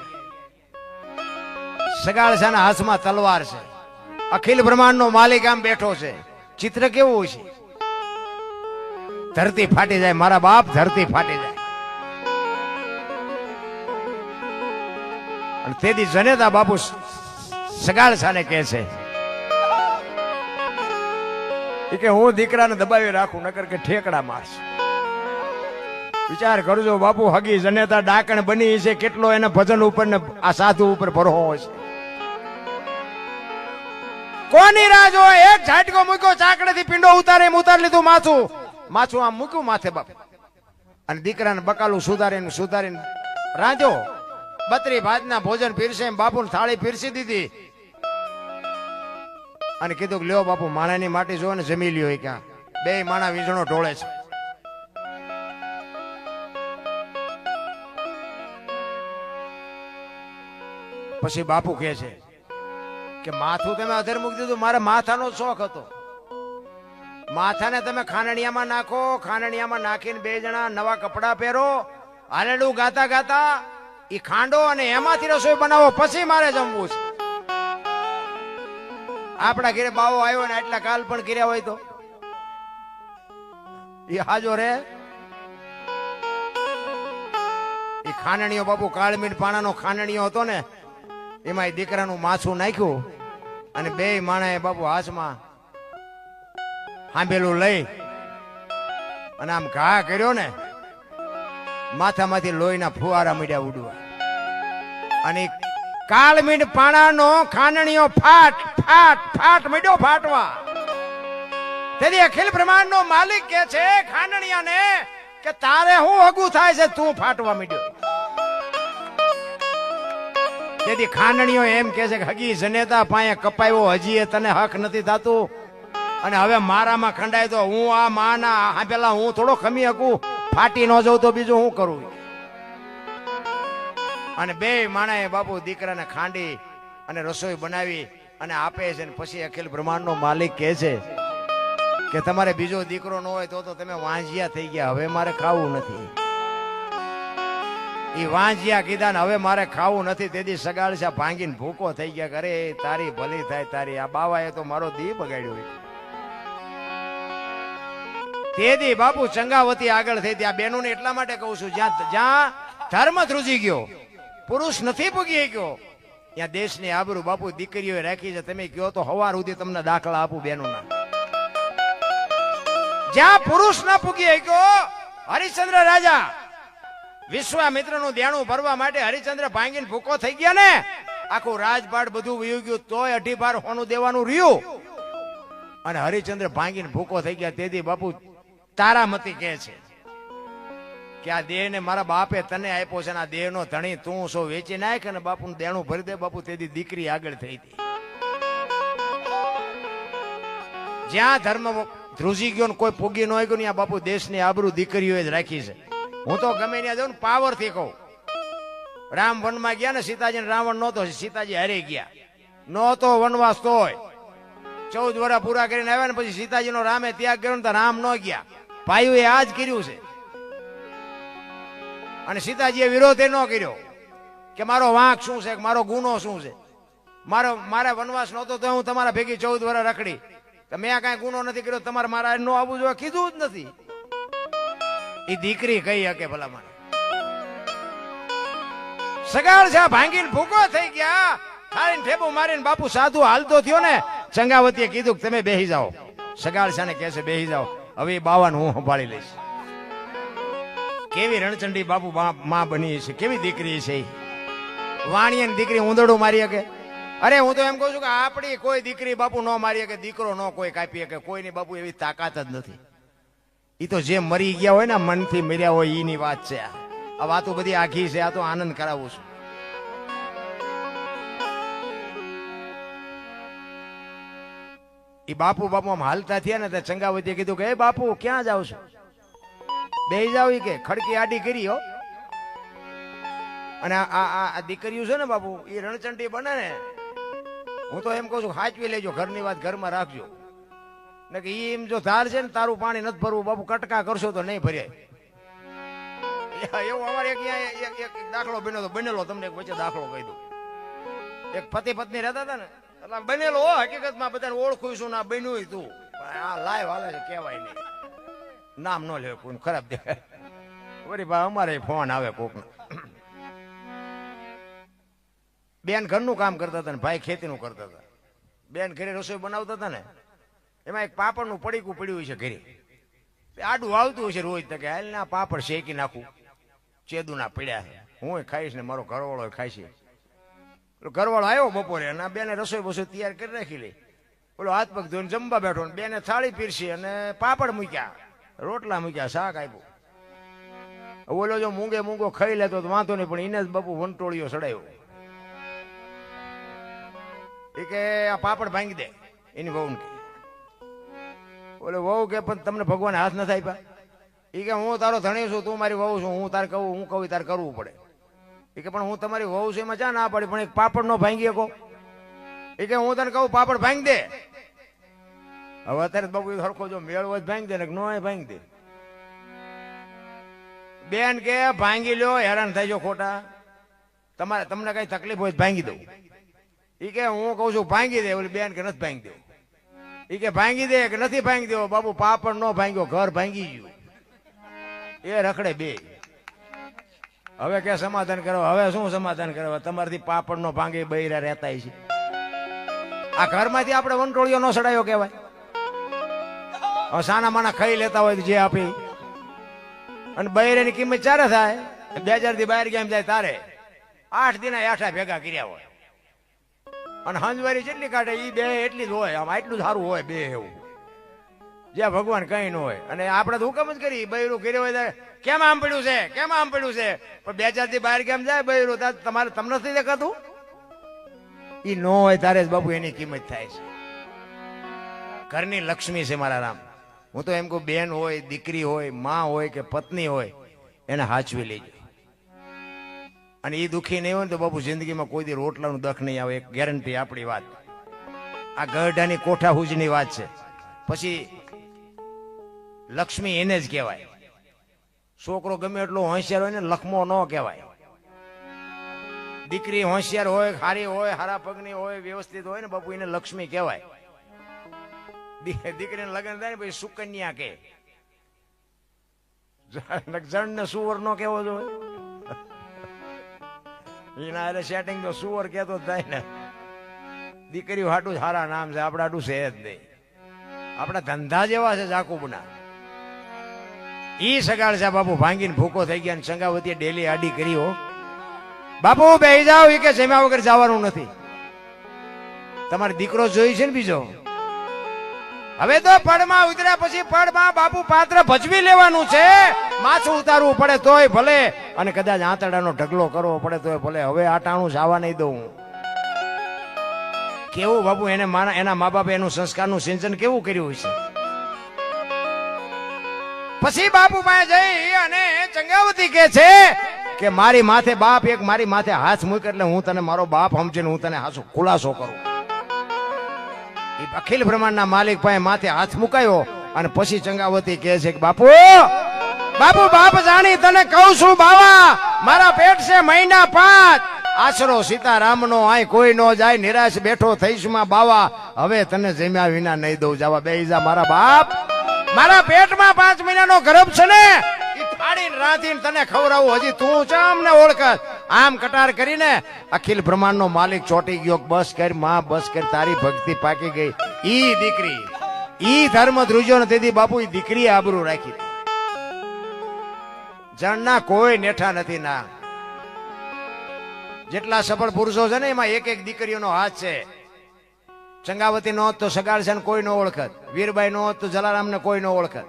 સગાળસાના હાથમાં તલવાર છે. અખિલ બ્રહ્માંડનો માલિક આમ બેઠો છે. ચિત્ર કેવું છે? ધરતી ફાટી જાય મારા બાપ, ધરતી ફાટી જાય. અને તેથી જનેતા બાપુ સગાળસાને કહે છે કે હું દીકરાને દબાવી રાખું, નકર કે ઠેકડા મારશે. વિચાર કરજો બાપુ, હગી જનેતા ડાકણ બની છે, કેટલો એને ભજન ઉપર ને આ સાધુ ઉપર ભરોહો છે. કોની રાહ જોવે? એક ઝાટકો મૂક્યો, ચાકડેથી પીંડો ઉતારે એમ ઉતારી લીધું. માથું આમ મૂક્યું માથે બાપ, અને દીકરાને બકાલું સુધારીને રાંધ્યો. 32 ભાતના ભોજન પીરસે એમ બાપુને થાળી પીરસી દીધી અને કીધું કે લ્યો બાપુ માણાની માટી જો ને જમી લ્યો. ક્યાં બે માણા વીજણો ઢોળે છે. પછી બાપુ કહે છે કે માથું તમે અધર મૂકી દીધું. મારે માથાનો શોખ હતો. માથાને તમે ખાનડિયામાં નાખો, ખાનડિયામાં નાખીને 2 જણા નવા કપડા પહેરો, હાલેડું ગાતા ગાતા ઈ ખાંડો અને એમાંથી રસોઈ બનાવો, પછી મારે જમવું છે. આપણા ઘરે બાવો આવ્યો ને એટલા કાલ પણ કર્યા હોય તો એ હાજો રે. એ ખાંડણીઓ બાપુ કાળમીન પાણાનો ખાંડણીઓ હતો ને, એમાં એ દીકરાનું માથું નાખ્યું અને 2 માણાએ બાપુ હાથમાં હાંભેલું લઈ અને આમ ઘા કર્યો ને, માથામાંથી લોહીના ફુવારા મીડ્યા ઉડવા. અને કાળમીન પાણાનો ખાંડણીઓ ફાટ ફાટ ફાટ મીડ્યો ફાટવા. તેથી અખિલ બ્રહ્માંડનો માલિક કે છે ખાંડણીયાને કે તારે હું હગું થાય છે, તું ફાટવા મીડ્યો. તેથી ખાંડણીઓ એમ કે છે કે હગી જનેતા પાસે કપાયો, હજી એ તને હક નથી થતું, અને હવે મારામાં ખંડાય તો હું આ માના પેલા હું થોડો ખમી શકું, ફાટી ન જાઉં તો બીજું હું કરું. અને 2 માણાએ બાપુ દીકરાને ખાંડી અને રસોઈ બનાવી અને આપે છે. પછી અખિલ બ્રહ્માંડનો માલિક કહે છે કે તમારે બીજો દીકરો ન હોય તો તમે વાંજિયા થઈ ગયા, હવે મારે ખાવું નથી. એ વાંજિયા કીધા ને હવે મારે ખાવું નથી. તેથી સગાળસા ભાંગીને ભૂકો થઈ ગયા. અરે તારી ભલી થાય તારી, આ બાવાએ તો મારો દી બગાડ્યો. તેથી બાપુ ચંગાવતી આગળ થઈ. ત્યાં બહેનોને એટલા માટે કહું છું, જ્યાં ધર્મ ધ્રુજી ગયો, પુરુષ નથી પૂગી ગયો, ત્યાં દેશની આબરૂ બાપુ દીકરીઓએ રાખી છે. તમે કહો તો હવાર સુધી તમને દાખલા આપું બહેનોના. જ્યાં પુરુષ ના પૂગી ગયો, હરિશ્ચંદ્ર રાજા વિશ્વામિત્રનું દેણું ભરવા માટે હરિશ્ચંદ્ર ભાંગીને ભૂકો થઈ ગયા ને, આખું રાજપાટ બધું વયું ગયું, તોય 2.5 ભાર હોનું દેવાનું રહ્યું. અને હરિશ્ચંદ્ર ભાંગીને ભૂકો થઈ ગયા. તેથી બાપુ તારામતી કહે છે કે આ દેહ ને મારા બાપે તને આપ્યો છે, આ દેહ નો ધણી તું સો, વેચી નાખ અને બાપુ દેણું ભરી દે. બાપુ તેથી દીકરી આગળ થઈ હતી. જ્યાં ધર્મ ધ્રુજી ગયો ને કોઈ પોગી ન ગયો ને, આ બાપુ દેશની આબરૂ દીકરીઓએ જ રાખી છે. હું તો ગમે ત્યાં જાઉં ને પાવર થી કહું, રામ વનમાં ગયા ને સીતાજી ને રાવણ નહોતો, સીતાજી હારી ગયા નહોતો વનવાસ તોય 14 વર્ષ પૂરા કરીને આવ્યા ને પછી સીતાજી નો રામે ત્યાગ કર્યો ને તો રામ ન ગયા. ભાઈઓએ આ જ કર્યું છે. અને સીતાજીએ વિરોધ ન કર્યો કે મારો વાંક શું છે, મારો ગુનો શું છે, મારા વનવાસ નહોતો તો હું તમારા ભેગી 14 વર્ષ રખડી, મેં કઈ ગુનો નથી કર્યો, તમારે મારા નો આવવું જોઈએ કીધું જ નથી. એ દીકરી કહી શકે ભલા મને. સગાળ છે ભાંગીને ભૂકો થઈ ગયા, થાળીને ઠેબુ મારીને બાપુ સાધુ હાલતો થયો ને, ચંગાવતીએ કીધું કે તમે બેહી જાઓ. સગાળ છે ને કહે છે બેહી જાઓ, હવે એ બાવાને હું સંભાળી લઈશ. કેવી રણચંડી બાપુ માં બની છે, કેવી દીકરી છે. વાણીએ દીકરી ઊંધડું મારી શકે? અરે હું તો એમ કહું છું કે આપણી કોઈ દીકરી બાપુ ન મારી શકે, દીકરો ન કોઈ કાપી શકે, કોઈની બાપુ એવી તાકાત જ નથી. એ તો જે મરી ગયા હોય ને, મનથી મર્યા હોય એની વાત છે. આ વાતો બધી આખી છે, આ તો આનંદ કરાવું છું. એ બાપુ આમ હાલતા થયા ને, ચંગાવતીએ કીધું કે એ બાપુ ક્યાં જાવ છો? બેહી જાવ કે ખડકી આડી કરી હો. અને આ દીકરીઓ છે ને બાપુ, એ રણચંડી બને ને, હું તો એમ કહું છું હાચવી લેજો, ઘરની વાત ઘરમાં રાખજો. ને કે એમ જો ધાર છે ને તારું પાણી નથી ભરવું બાપુ, કટકા કરશો તો નહીં ભર્યા. એવું અમારે એક દાખલો બનેલો, તમને એક વચ્ચે દાખલો કહી દઉં. એક પતિ પત્ની રહેતા હતા ને, એટલે બનેલો હકીકતમાં બધાને ઓળખું છું ના બન્યું તું, આ લાઈવ હાલે છે કહેવાય નહીં, નામ ન લે કોઈ ખરાબ દેખાય. વળી ભાઈ અમારે ફોન આવે કોકનો. બેન ઘરનું કામ કરતા હતા ને ભાઈ ખેતીનું કરતા હતા. બેન ઘરે રસોઈ બનાવતા હતા ને, એમાં એક પાપડનું પડીકું પડ્યું હોય છે ઘરે, આડું આવતું હોય છે રોજ, તકે હાલ ના પાપડ શેકી નાખું, ચેદું ના પડ્યા છે, હું ખાઈશ ને મારો ઘરવાળો ખાય છે. ઘરવાળો આવ્યો બપોરે અને બેને રસોઈ બસોઈ તૈયાર કરી રાખી લે. બોલો હાથ પગ ધોઈને જમવા બેઠો ને બેને થાળી પીરસી અને પાપડ મૂક્યા, રોટલા મૂક્યા, શાક આપ્યું. ઓલો જો મૂંગે મૂંગો ખાઈ લેતો તો વાંધો નહીં, પણ એને જ બાપુ વંટોળીઓ સડાયો. એ કે આ પાપડ ભાંગી દે એની વહુ ને. બોલે વહુ કે પણ તમને ભગવાન હાથ નથી આપ્યા? એ કે હું તારો ધણી છું, તું મારી વહુ છું, હું તારે કહું, હું કહું તારે કરવું પડે. એ કે પણ હું તમારી વહુ છું એમાં ચા ના પડી, પણ એક પાપડ નો ભાંગી શકો? એ કે હું તને કહું પાપડ ભાંગી દે. હવે અત્યારે બાપુ સરખો જો મેળવો જ ભાંગી દે ને નો ભાંગી દે. બેન કે ભાંગી લ્યો, હેરાન થાય જો ખોટા, તમને કઈ તકલીફ હોય ભાંગી દઉં. એ કે હું કઉ છું ભાંગી દે. ઓલી બેન કે નથી ભાંગી દેવું. એ કે ભાંગી દે કે નથી ભાંગી દેવો. બાપુ પાપડ નો ભાંગ્યો, ઘર ભાંગી ગયું. એ રખડે બે. હવે કે સમાધાન કરો? હવે શું સમાધાન કરો? તમારાથી પાપડ નો ભાંગે બૈરા રહેતા છે. આ ઘરમાંથી આપણે વંટોળિયો નો સડાયો કહેવાય. હવે સાના માના ખાઈ લેતા હોય જે આપી, અને બૈરાની કિંમત ચારે થાય. 2000 થી બહાર ગયા જાય તારે 8 દિના 8 ભેગા કર્યા હોય, અને હંજવારી જેટલી કાઢે એ બે એટલી જ હોય. આમ આટલું સારું હોય બે, એવું જ્યાં ભગવાન કઈ ન હોય. અને આપણે તો હુકમ જ કરી, બૈરું ઘેરે હોય કેમ આમ પડ્યું છે, કેમ આમ પડ્યું છે, પણ 2000 થી બહાર કેમ જાય બૈરું, તમારે તમને નથી દેખાતું? એ ન હોય તારે જ બાપુ એની કિંમત થાય છે. ઘરની લક્ષ્મી છે મારા રામ. હું તો એમ કહું બેન હોય, દીકરી હોય, માં હોય કે પત્ની હોય, એને હાચવી લેજો. અને એ દુઃખી નહીં હોય ને તો બાપુ જિંદગીમાં કોઈ દી રોટલાનું દખ નહીં આવે, એક ગેરંટી આપણી વાત. આ ગઢાની કોઠા હુજની વાત છે. પછી લક્ષ્મી એને જ કહેવાય. છોકરો ગમે એટલો હોશિયાર હોય ને, લખમો ન કહેવાય. દીકરી હોશિયાર હોય, હારી હોય, હારા પગની હોય, વ્યવસ્થિત હોય ને બાપુ, એને લક્ષ્મી કહેવાય. દીકરીને લગ્ન થાય ને પછી સુકન્યા કે, જણ ને સુવર નો કેવો જોઈએ. એના અરે સેટિંગ તો સુવર કેતો થાય ને. દીકરીઓ હાટું જ હારા નામ છે, આપડા હાટું છે જ નહીં. આપડા ધંધા જેવા છે જાકુબના. ઈ સગાળ છે બાપુ, ભાંગીને ભૂકો થઈ ગયા. ચંગાવતીએ ડેલી આડી કરી હો. બાપુ બેહી જાવ. એ કે જમ્યા વગર જવાનું નથી. તમારે દીકરો જોઈ છે ને બીજો? હવે તો પડમાં ઉતર્યા પછી પડમાં બાપુ પાત્ર ભજવી લેવાનું છે. માથું ઉતારવું પડે તોય ભલે, અને કદાચ આંતરડાનો ઢગલો કરવો પડે તોય ભલે. હવે આ ટાણું જવા નહીં દઉં. કેવું બાપુ એને એના મા બાપે એનું સંસ્કારનું સિંચન કેવું કર્યું છે. પછી બાપુ પાસે જઈ અને ચંગાવતી કે છે કે મારી માથે બાપ એક મારી માથે હાથ મૂક એટલે હું તને મારો બાપ સમજીને હું તને હાસો ખુલાસો કરું. અખિલ બ્રહ્માંડના માલિક પાસે માથે હાથ મુકાયો અને પછી ચંગાવતી કહે છે કે બાપુ બાપુ બાપ જાણી તને કહું છું બાવા, મારા પેટ છે મહિના 5, આશરો સીતારામનો આય કોઈ નો જાય, નિરાશ બેઠો થઈશ માં બાવા, હવે તને જમ્યા વિના નહીં દઉં જવા. બેહી જા મારા બાપ, મારા પેટમાં 5 મહિનાનો ગર્ભ છે ને ઈ ફાડીને રાંધીને તને ખવડાવું. હજી તું ચામને ઓળખ. આમ કટાર કરીને અખિલ બ્રહ્માંડનો માલિક ચોટી ગયો. બસ કર માં, બસ કર, તારી ભક્તિ પાકી ગઈ. ઈ દીકરી ઈ ધર્મ ધ્રુજો ને તેથી બાપુ ઈ દીકરીએ આબરૂ રાખી. જણના કોઈ નેઠા નથી ના. જેટલા સફળ પુરુષો છે ને એમાં એક એક દીકરીઓનો હાથ છે. ચંગાવતી નો હોત તો સગાડશાન કોઈ નો ઓળખત, વીરબાઈ નો હોત તો જલારામ ને કોઈ નો ઓળખત,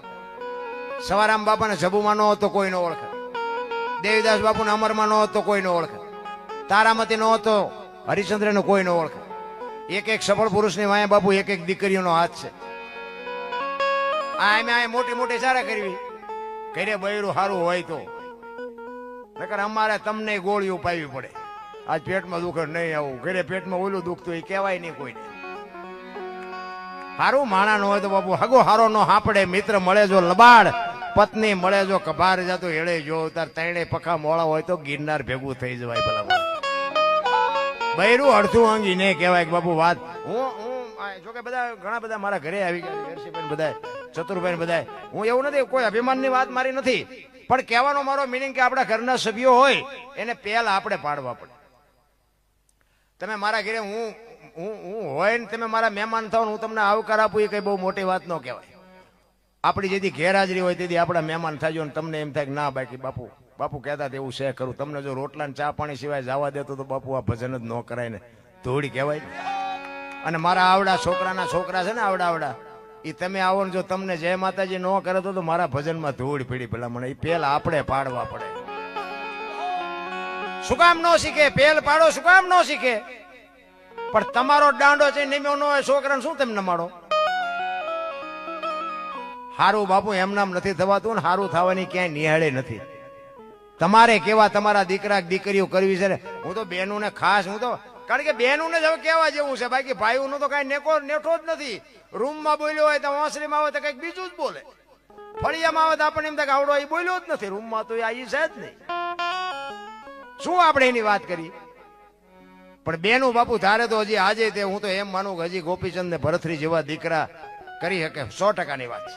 સવારામ બાપા ને જબુમાં નો હોત તો કોઈ નો ઓળખત, દેવીદાસ બાપુ ને અમરમાં નો હોત તો કોઈ નો ઓળખત, તારામતી નો હોત તો હરિચંદ્ર ને કોઈ નો ઓળખત. એક એક સફળ પુરુષ ની વાયા બાપુ એક એક દીકરીઓનો હાથ છે. આ મોટી મોટી સારા કરવી ઘરે બૈરું સારું હોય તો, નકર અમારે તમને ગોળીઓ પાવી પડે. આજ પેટમાં દુખે નહીં આવું, ઘરે પેટમાં ઓલું દુખતું એ કહેવાય નહીં કોઈને. હારું માણા નો હોય તો બાપુ હગો હારો નો હાપડે. મિત્ર મળે જો લબાડ, પત્ની મળે જો કભાર જાતો હેળે જો, તાર તણે પખા મોળા હોય તો ગિરનાર ભેગું થઈ જવાય. ભલા બૈરું અડધું અંગી નહીં કહેવાય કે બાપુ વાત. હું જોકે બધા ઘણા બધા મારા ઘરે આવી ગયા, હર્ષિભાઈ બધા, ચતુરભાઈ બધા. હું એવું નથી, કોઈ અભિમાનની વાત મારી નથી, પણ કહેવાનો મારો મિનિંગ કે આપણા ઘરના સભ્યો હોય એને પહેલ આપણે પાડવા પડે. તમે મારા ઘરે હું હોય ને તમે મારા મહેમાન થાવ, હું તમને આવકાર આપું એ કઈ બહુ મોટી વાત ન કહેવાય. આપણી જેથી ગેરહાજરી હોય તેથી આપણા મહેમાન થાજો ને તમને એમ થાય કે ના બાકી બાપુ કહેતા એવું છે કરું. તમને જો રોટલા ને ચા પાણી સિવાય જવા દેતો તો બાપુ આ ભજન જ ન કરાય ને, ધોળી કહેવાય. અને મારા આવડા છોકરાના છોકરા છે ને આવડા એ તમે આવો ને જો તમને જય માતાજી ન કરે તો મારા ભજનમાં ધૂળ પીડી પેલા મને એ પેલ આપણે પાડવા પડે. શું કામ ન શીખે? પેલ પાડો શું કામ ન શીખે? પણ તમારો દાંડો છે નિમ્યો ન હોય છોકરાને શું તમે નમાડો? હારું બાપુ એમનામ નથી થવાતું ને હારું થવાની ક્યાંય નિહાળે નથી. તમારે કેવા તમારા દીકરા દીકરીઓ કરવી છે ને. હું તો બહેનું ને ખાસ, હું તો કારણ કે બહેનું ને જ હવે કેવા જેવું છે, બાકી ભાઈઓ નું તો કઈ નેઠો જ નથી. રૂમમાં બોલ્યો હોય તો વાંસળીમાં આવે તો કઈક બીજું જ બોલે, ફળિયામાં આવે તો આપણને એમ થાય આવડો એ બોલ્યો જ નથી. રૂમમાં તો આ છે જ નહીં. શું આપણે એની વાત કરી? પણ બેનું બાપુ ધારે તો હજી આજે તે હું તો એમ માનું કે હજી ગોપીચંદ ને ભરતરી જેવા દીકરા કરી શકે. 100%ની વાત છે.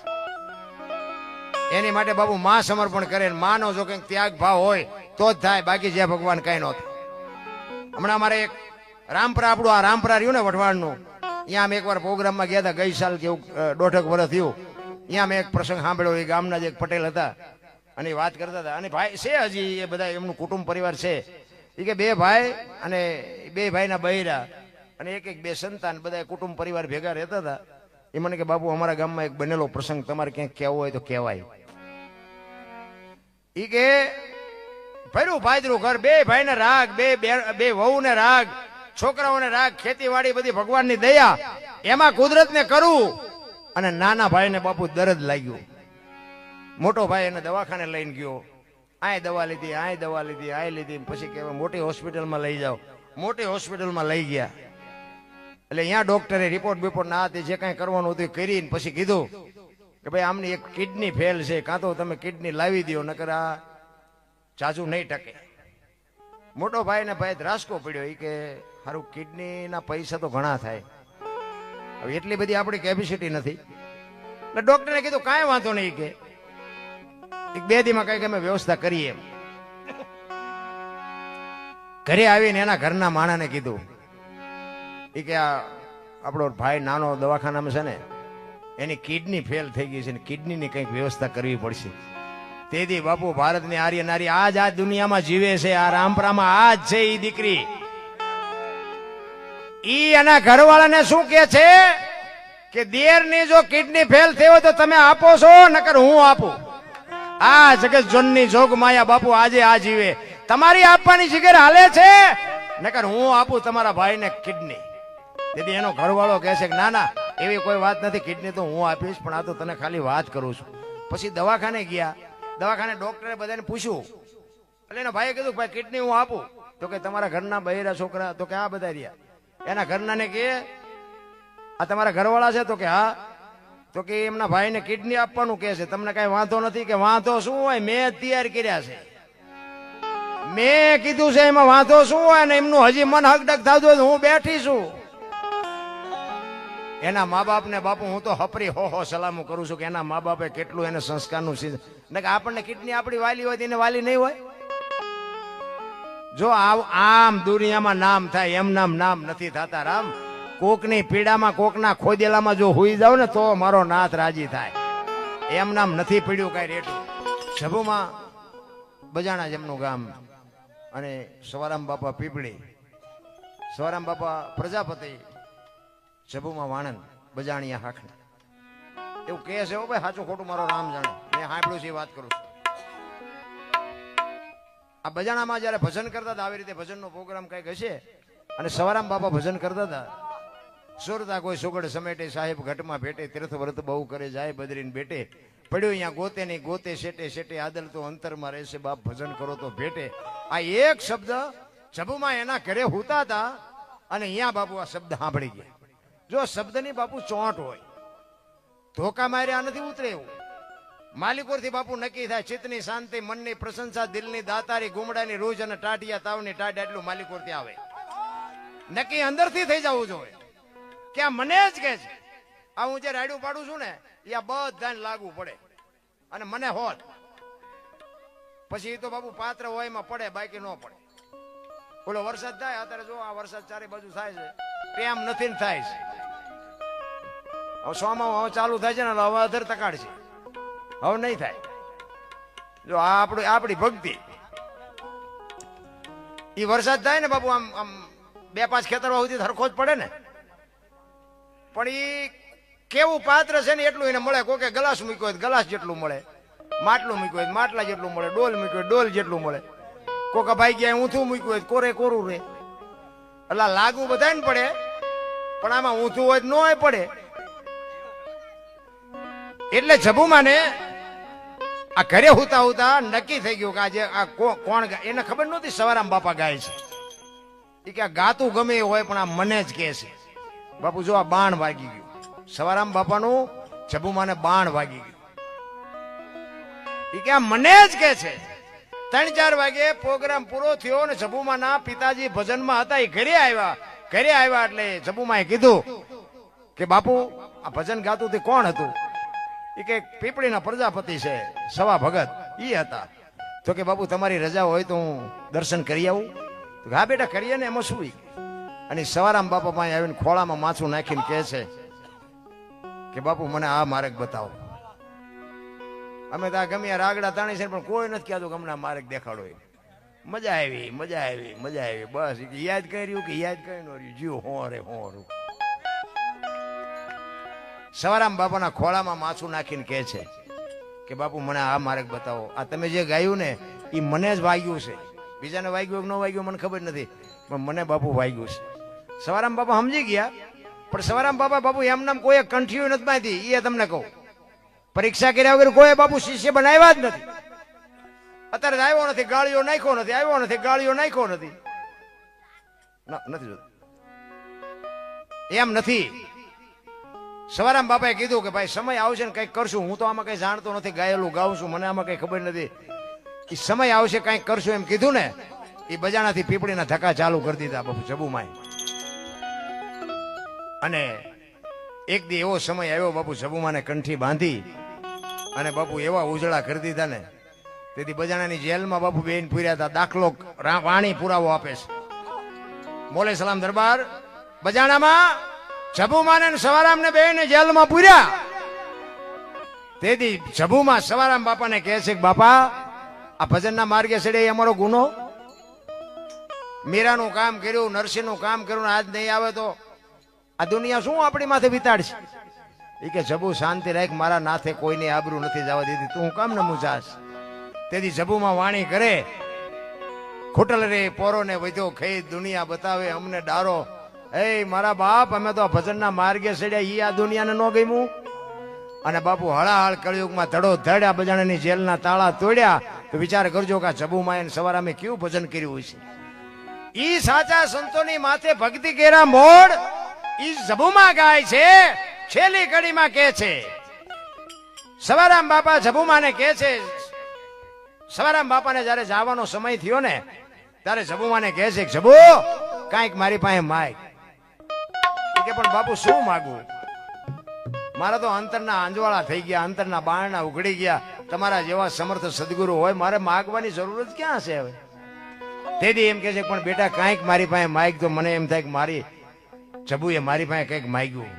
એની માટે બાપુ માં સમર્પણ કરે, માનો જો કંઈક ત્યાગ ભાવ હોય તો જ થાય, બાકી જ્યાં ભગવાન કઈ ન થાય. હમણાં મારે એક રામપરા, આપણું આ રામપરા રહ્યું ને વઢવાણનું, અહીંયા અમે એકવાર પ્રોગ્રામમાં ગયા હતા. ગઈ સાલ કેવું 1.5 વર્ષ થયું. અહીંયા મેં એક પ્રસંગ સાંભળ્યો. એ ગામના જ એક પટેલ હતા અને વાત કરતા હતા. અને ભાઈ છે હજી એ બધા એમનું કુટુંબ પરિવાર છે. એ કે 2 ભાઈ અને 2 ભાઈના બૈરા અને એક 2 સંતાન, બધા કુટુંબ પરિવાર ભેગા રહેતા હતા. એ મને કે બાપુ અમારા ગામમાં એક બનેલો પ્રસંગ તમારે ક્યાંક કહેવો હોય તો કહેવાય. એ કે ભર્યું ભાદરું ઘર, 2 ભાઈને રાગ, 2 વહુને રાગ, છોકરાઓને રાગ, ખેતીવાડી બધી ભગવાનની દયા, એમાં કુદરતને કરવું. અને નાના ભાઈને બાપુ દર્દ લાગ્યું. મોટો ભાઈ એને દવાખાને લઈને ગયો. આય દવા લીધી, આય દવા લીધી, આય લીધી. પછી કે મોટી હોસ્પિટલમાં લઈ જાઓ. મોટી હોસ્પિટલમાં લઈ ગયા. એટલે અહીંયા ડોક્ટરે રિપોર્ટ ના હતી, જે કાંઈ કરવાનું હતું કરીને પછી કીધું કે ભાઈ આમની એક કિડની ફેલ છે, કાં તો તમે કિડની લાવી દો, નકર આ જાજુ નહીં ટકે. મોટો ભાઈ ને ભાઈ ધ્રાસકો પડ્યો. એ કે સારું કિડનીના પૈસા તો ઘણા થાય, હવે એટલી બધી આપણી કેપેસિટી નથી. એટલે ડોક્ટરે કીધું કાંઈ વાંધો નહીં, કે 2 દીમાં કઈક અમે વ્યવસ્થા કરીએ. ઘરે આવીને એના ઘરના માણાને કીધું એ કે આ આપણો ભાઈ નાનો દવાખાનામાં છે ને, એની કિડની ફેલ થઈ ગઈ છે ને કિડનીની કંઈક વ્યવસ્થા કરવી પડશે. તેથી બાપુ ભારતની આર્ય નારી આજ આ દુનિયામાં જીવે છે, આ રામપરામાં આજ છે. ઈ દીકરી ઈ એના ઘરવાળાને શું કે છે કે દેરની જો કિડની ફેલ થઈ હોય તો તમે આપો છો, નકર હું આપું. આ જગત જોનની જોગ માયા બાપુ આજે આ જીવે. તમારી આપવાની જીગર હાલે છે, નકર હું આપું તમારા ભાઈને કિડની. તેથી એનો ઘરવાળો કહે છે કે ના ના એવી કોઈ વાત નથી, કિડની તો હું આપીશ, પણ આ તો તને ખાલી વાત કરું છું. પછી દવાખાને ગયા, દવાખાને ડોક્ટરે બધાને પૂછ્યું, એટલે એના ભાઈએ કીધું ભાઈ કિડની હું આપું. તો કે તમારા ઘરના બૈરા છોકરા? તો કે આ બધા રહ્યા. એના ઘરનાને કે આ તમારા ઘરવાળા છે? તો કે હા. તો કે એમના ભાઈને કિડની આપવાનું કે છે, તમને કઈ વાંધો નથી? કે વાંધો શું હોય, મેં તૈયાર કર્યા છે, મેં કીધું છે, એમાં વાંધો શું હોય? ને એમનું હજી મન હકડક થતું હોય, હું બેઠી છું. એના મા બાપ ને બાપુ હું તો હપરી હો સલામું કરું છું કે એના મા બાપે કેટલું એને સંસ્કારનું ને કે આપણને કિડની આપણી વાલી હોય એને વાલી નહીં હોય? જો આમ દુનિયામાં નામ થાય એમ નામ નથી થતા રામ. કોકની પીડામાં કોકના ખોદેલામાં જો હુઈ જાવ ને તો મારો નાથ રાજી થાય. એમ નામ નથી પીડ્યું કઈ રેટું. સભુમાં બજાણા જેમનું ગામ અને સવારામ બાપા પીપળી, સવારામ બાપા પ્રજાપતિ, સભુમાં વાણંદ, બજાણિયા હાખણ. એવું કહે છે ભાઈ, સાચું ખોટું મારો રામ જાણે, મેં સાંભળ્યું છે વાત કરું છું. આ બજાણામાં જયારે ભજન કરતા હતા આવી રીતે ભજનનો પ્રોગ્રામ કઈક હશે અને સવારામ બાપા ભજન કરતા હતા. સુરતા કોઈ સુગડ સમેટે, સાહેબ ઘટમાં ભેટે, તીર્થ વ્રત બહુ કરે જાય બદરીને બેટે, પડ્યો અહીંયા ગોતે નહીં ગોતે શેટે શેટે, આદલ તો અંતરમાં રહેશે બાપ ભજન કરો તો ભેટે. આ એક શબ્દ સભુમાં એના ઘરે હોતા હતા અને અહીંયા બાપુ આ શબ્દ સાંભળી ગયા. જો શબ્દની બાપુ ચોંટ હોય, ધોકા માર્યા નથી ઉતરે એવું. માલિકોરથી બાપુ નક્કી થાય, ચિત્તની શાંતિ, મનની પ્રશંસા, દિલની દાતારી, ગુમડાની રૂજ અને ટાટિયા તાવની ટાટ, એટલું માલિકોરથી આવે. નક્કી અંદરથી થઈ જવું જોઈએ કે આ મને જ કે છે. આ હું જે રાયડું પાડું છું ને એ આ બધાને લાગુ પડે અને મને હોત પછી તો બાપુ પાત્ર હોય એમાં પડે, બાકી ન પડે. ઓલો વરસાદ થાય અત્યારે જો આ વરસાદ ચારે બાજુ થાય છે, પ્રેમ નથી થાય છે. હવે સોમાં હવે ચાલુ થાય છે ને હવે અધર તકાડ છે, હવે નહીં થાય. જો આ આપણી ભક્તિ એ વરસાદ થાય ને બાપુ આમ આમ 2-5 ખેતરવા સુધી હરખો જ પડે ને, પણ એ કેવું પાત્ર છે ને એટલું એને મળે. કોઈ ગ્લાસ મૂક્યો હોય ગ્લાસ જેટલું મળે, માટલું મૂક્યું હોય માટલા જેટલું મળે, ડોલ મૂક્યો ડોલ જેટલું મળે. કોકા ભાઈ ગયા ઊંધું મૂક્યું હોય કોરે કોરું રે. એટલે લાગુ બધાને પડે, પણ આમાં ઊંધું હોય ન પડે. એટલે જબુમાને આ ઘરે હુતા હુતા નક્કી થઈ ગયું કે આજે આ કોણ એને ખબર નહોતી સવારામ બાપા ગાય છે. એ કે ગાતું ગમે એ હોય પણ આ મને જ કે છે. બાપુ જો આ બાણ વાગી ગયું, સવારામ બાપાનું જબુમાને બાણ વાગી ગયું. એ કે આ મને જ કે છે. 3-4 વાગે પ્રોગ્રામ પૂરો થયો ને જબુમાના પિતાજી ભજનમાં હતા, એ ઘરે આવ્યા. ઘરે આવ્યા એટલે જબુમાએ કીધું કે બાપુ આ ભજન ગાતું તે કોણ હતું? એ કે પીપળીના પ્રજાપતિ છે સવા ભગત એ હતા. તો કે બાપુ તમારી રજા હોય તો હું દર્શન કરી આવું? તો હા બેટા કરીએ ને, એમાં શું? અને સવારામ બાપા પાસે આવીને ખોળામાં માથું નાખીને કહે છે કે બાપુ મને આ માર્ગ બતાવો. અમે તો આ ગમે રાગડા તાણી છે પણ કોઈ નથી કહેતું કે અમને આ માર્ગ દેખાડો. મજા આવી મજા આવી મજા આવી, બસ યાદ કર્યું કે યાદ કરી નો રહ્યું, જીવ હોરે હોરું. સવારામ બાપાના ખોળામાં માથું નાખીને કહે છે કે બાપુ મને આ માર્ગ બતાવો. આ તમે જે ગાયું ને એ મને જ વાગ્યું છે, બીજાને વાગ્યું ન વાગ્યું મને ખબર નથી, પણ મને બાપુ વાગ્યું છે. સવારામ બાપા સમજી ગયા, પણ સવારામ બાપા બાપુ એમ નામ કોઈ કંઠીયું નથી બાંધી. એ તમને કહું, પરીક્ષા કર્યા વગર કોઈ બાપુ શિષ્ય બનાવ્યા જ નથી. અત્યારે આવ્યો નથી ગાળીઓ નાખ્યો નથી, આવ્યો નથી ગાળીઓ નાખ્યો નથી, નથી જોતું એમ નથી. સવારામ બાપાએ કીધું કે ભાઈ સમય આવશે ને કંઈક કરશું, હું તો આમાં કઈ જાણતો નથી, ગાયેલું ગાઉં છું, મને આમાં કઈ ખબર નથી, એ સમય આવશે કંઈક કરશું એમ કીધું ને. એ બજાણાથી પીપળીના ધક્કા ચાલુ કરી દીધા બાપુ જબુમાએ. અને એક દી એવો સમય આવ્યો બાપુ જબુમાને કંઠી બાંધી અને બાપુ એવા ઉજળા કરી દીધા ને, તેથી બજાણાની જેલમાં બાપુ બેન પૂર્યા હતા. દાખલો વાણી પુરાવો આપે છે. મોલે સલામ દરબાર બજાણામાં જબુમાને સવારામ ને બેન જેલમાં પૂર્યા. તેથી જબુમાં સવારામ બાપાને કહે છે કે બાપા આ ભજનના માર્ગે ચડે એ અમારો ગુનો. મીરાનું કામ કર્યું, નરસિંહનું કામ કર્યું, આજ નહીં આવે તો આ દુનિયા શું આપણી માથે વિતાડશે? એ કે જબુ શાંતિ રાખ, મારા નાથે કોઈની આબરૂ નથી જવા દીધી, તું કામ ન મૂંઝાસ. તેથી જબુમાં વાણી કરે, ખૂટલ રે પોરો ને વધ્યો ખઈ, દુનિયા બતાવે અમને ડારો. એ મારા બાપ, અમે તો ભજનના માર્ગે ચડ્યા, ઈ આ દુનિયાને ન ગમ્યું. અને બાપુ હળાહળ કળિયુગમાં ધડો ધડ આ બજાણાની જેલના તાળા તોડ્યા. તો વિચાર કરજો કે જબુમાં એને સવારે અમે કેવું ભજન કર્યું છે. ઈ સાચા સંતોની માથે ભક્તિ કેરા મોડ ઈ જબુમાં ગાય છે. છેલ્લી કડીમાં કે છે, સવારામ બાપા જબુમાને કે છે, સવારામ બાપાને જયારે જવાનો સમય થયો ને ત્યારે જબુમાને કહે છે, જબુ કાંઈક મારી પાસે માગ. કે પણ બાપુ શું માગું, મારા તો અંતરના આંજવાળા થઈ ગયા, અંતરના બારણા ઉઘડી ગયા. તમારા જેવા સમર્થ સદગુરુ હોય, મારે માગવાની જરૂર જ ક્યાં છે હવે. તેથી એમ કે છે, પણ બેટા કાંઈક મારી પાસે માગ. તો મને એમ થાય કે મારી જબુએ મારી પાસે કંઈક માગ્યું.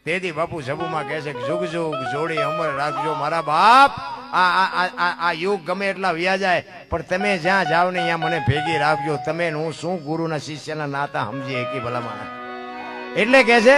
તેથી બાપુ જબુમાં કહે છે કે જુગ જુગ જોડી અમર રાખજો મારા બાપ. આ યુગ ગમે એટલા વ્યા જાય, પણ તમે જ્યાં જાવ ને ત્યાં મને ભેગી રાખજો. તમે હું શું ગુરુના શિષ્યના નાતા સમજી એકી ભલામાં. એટલે કે છે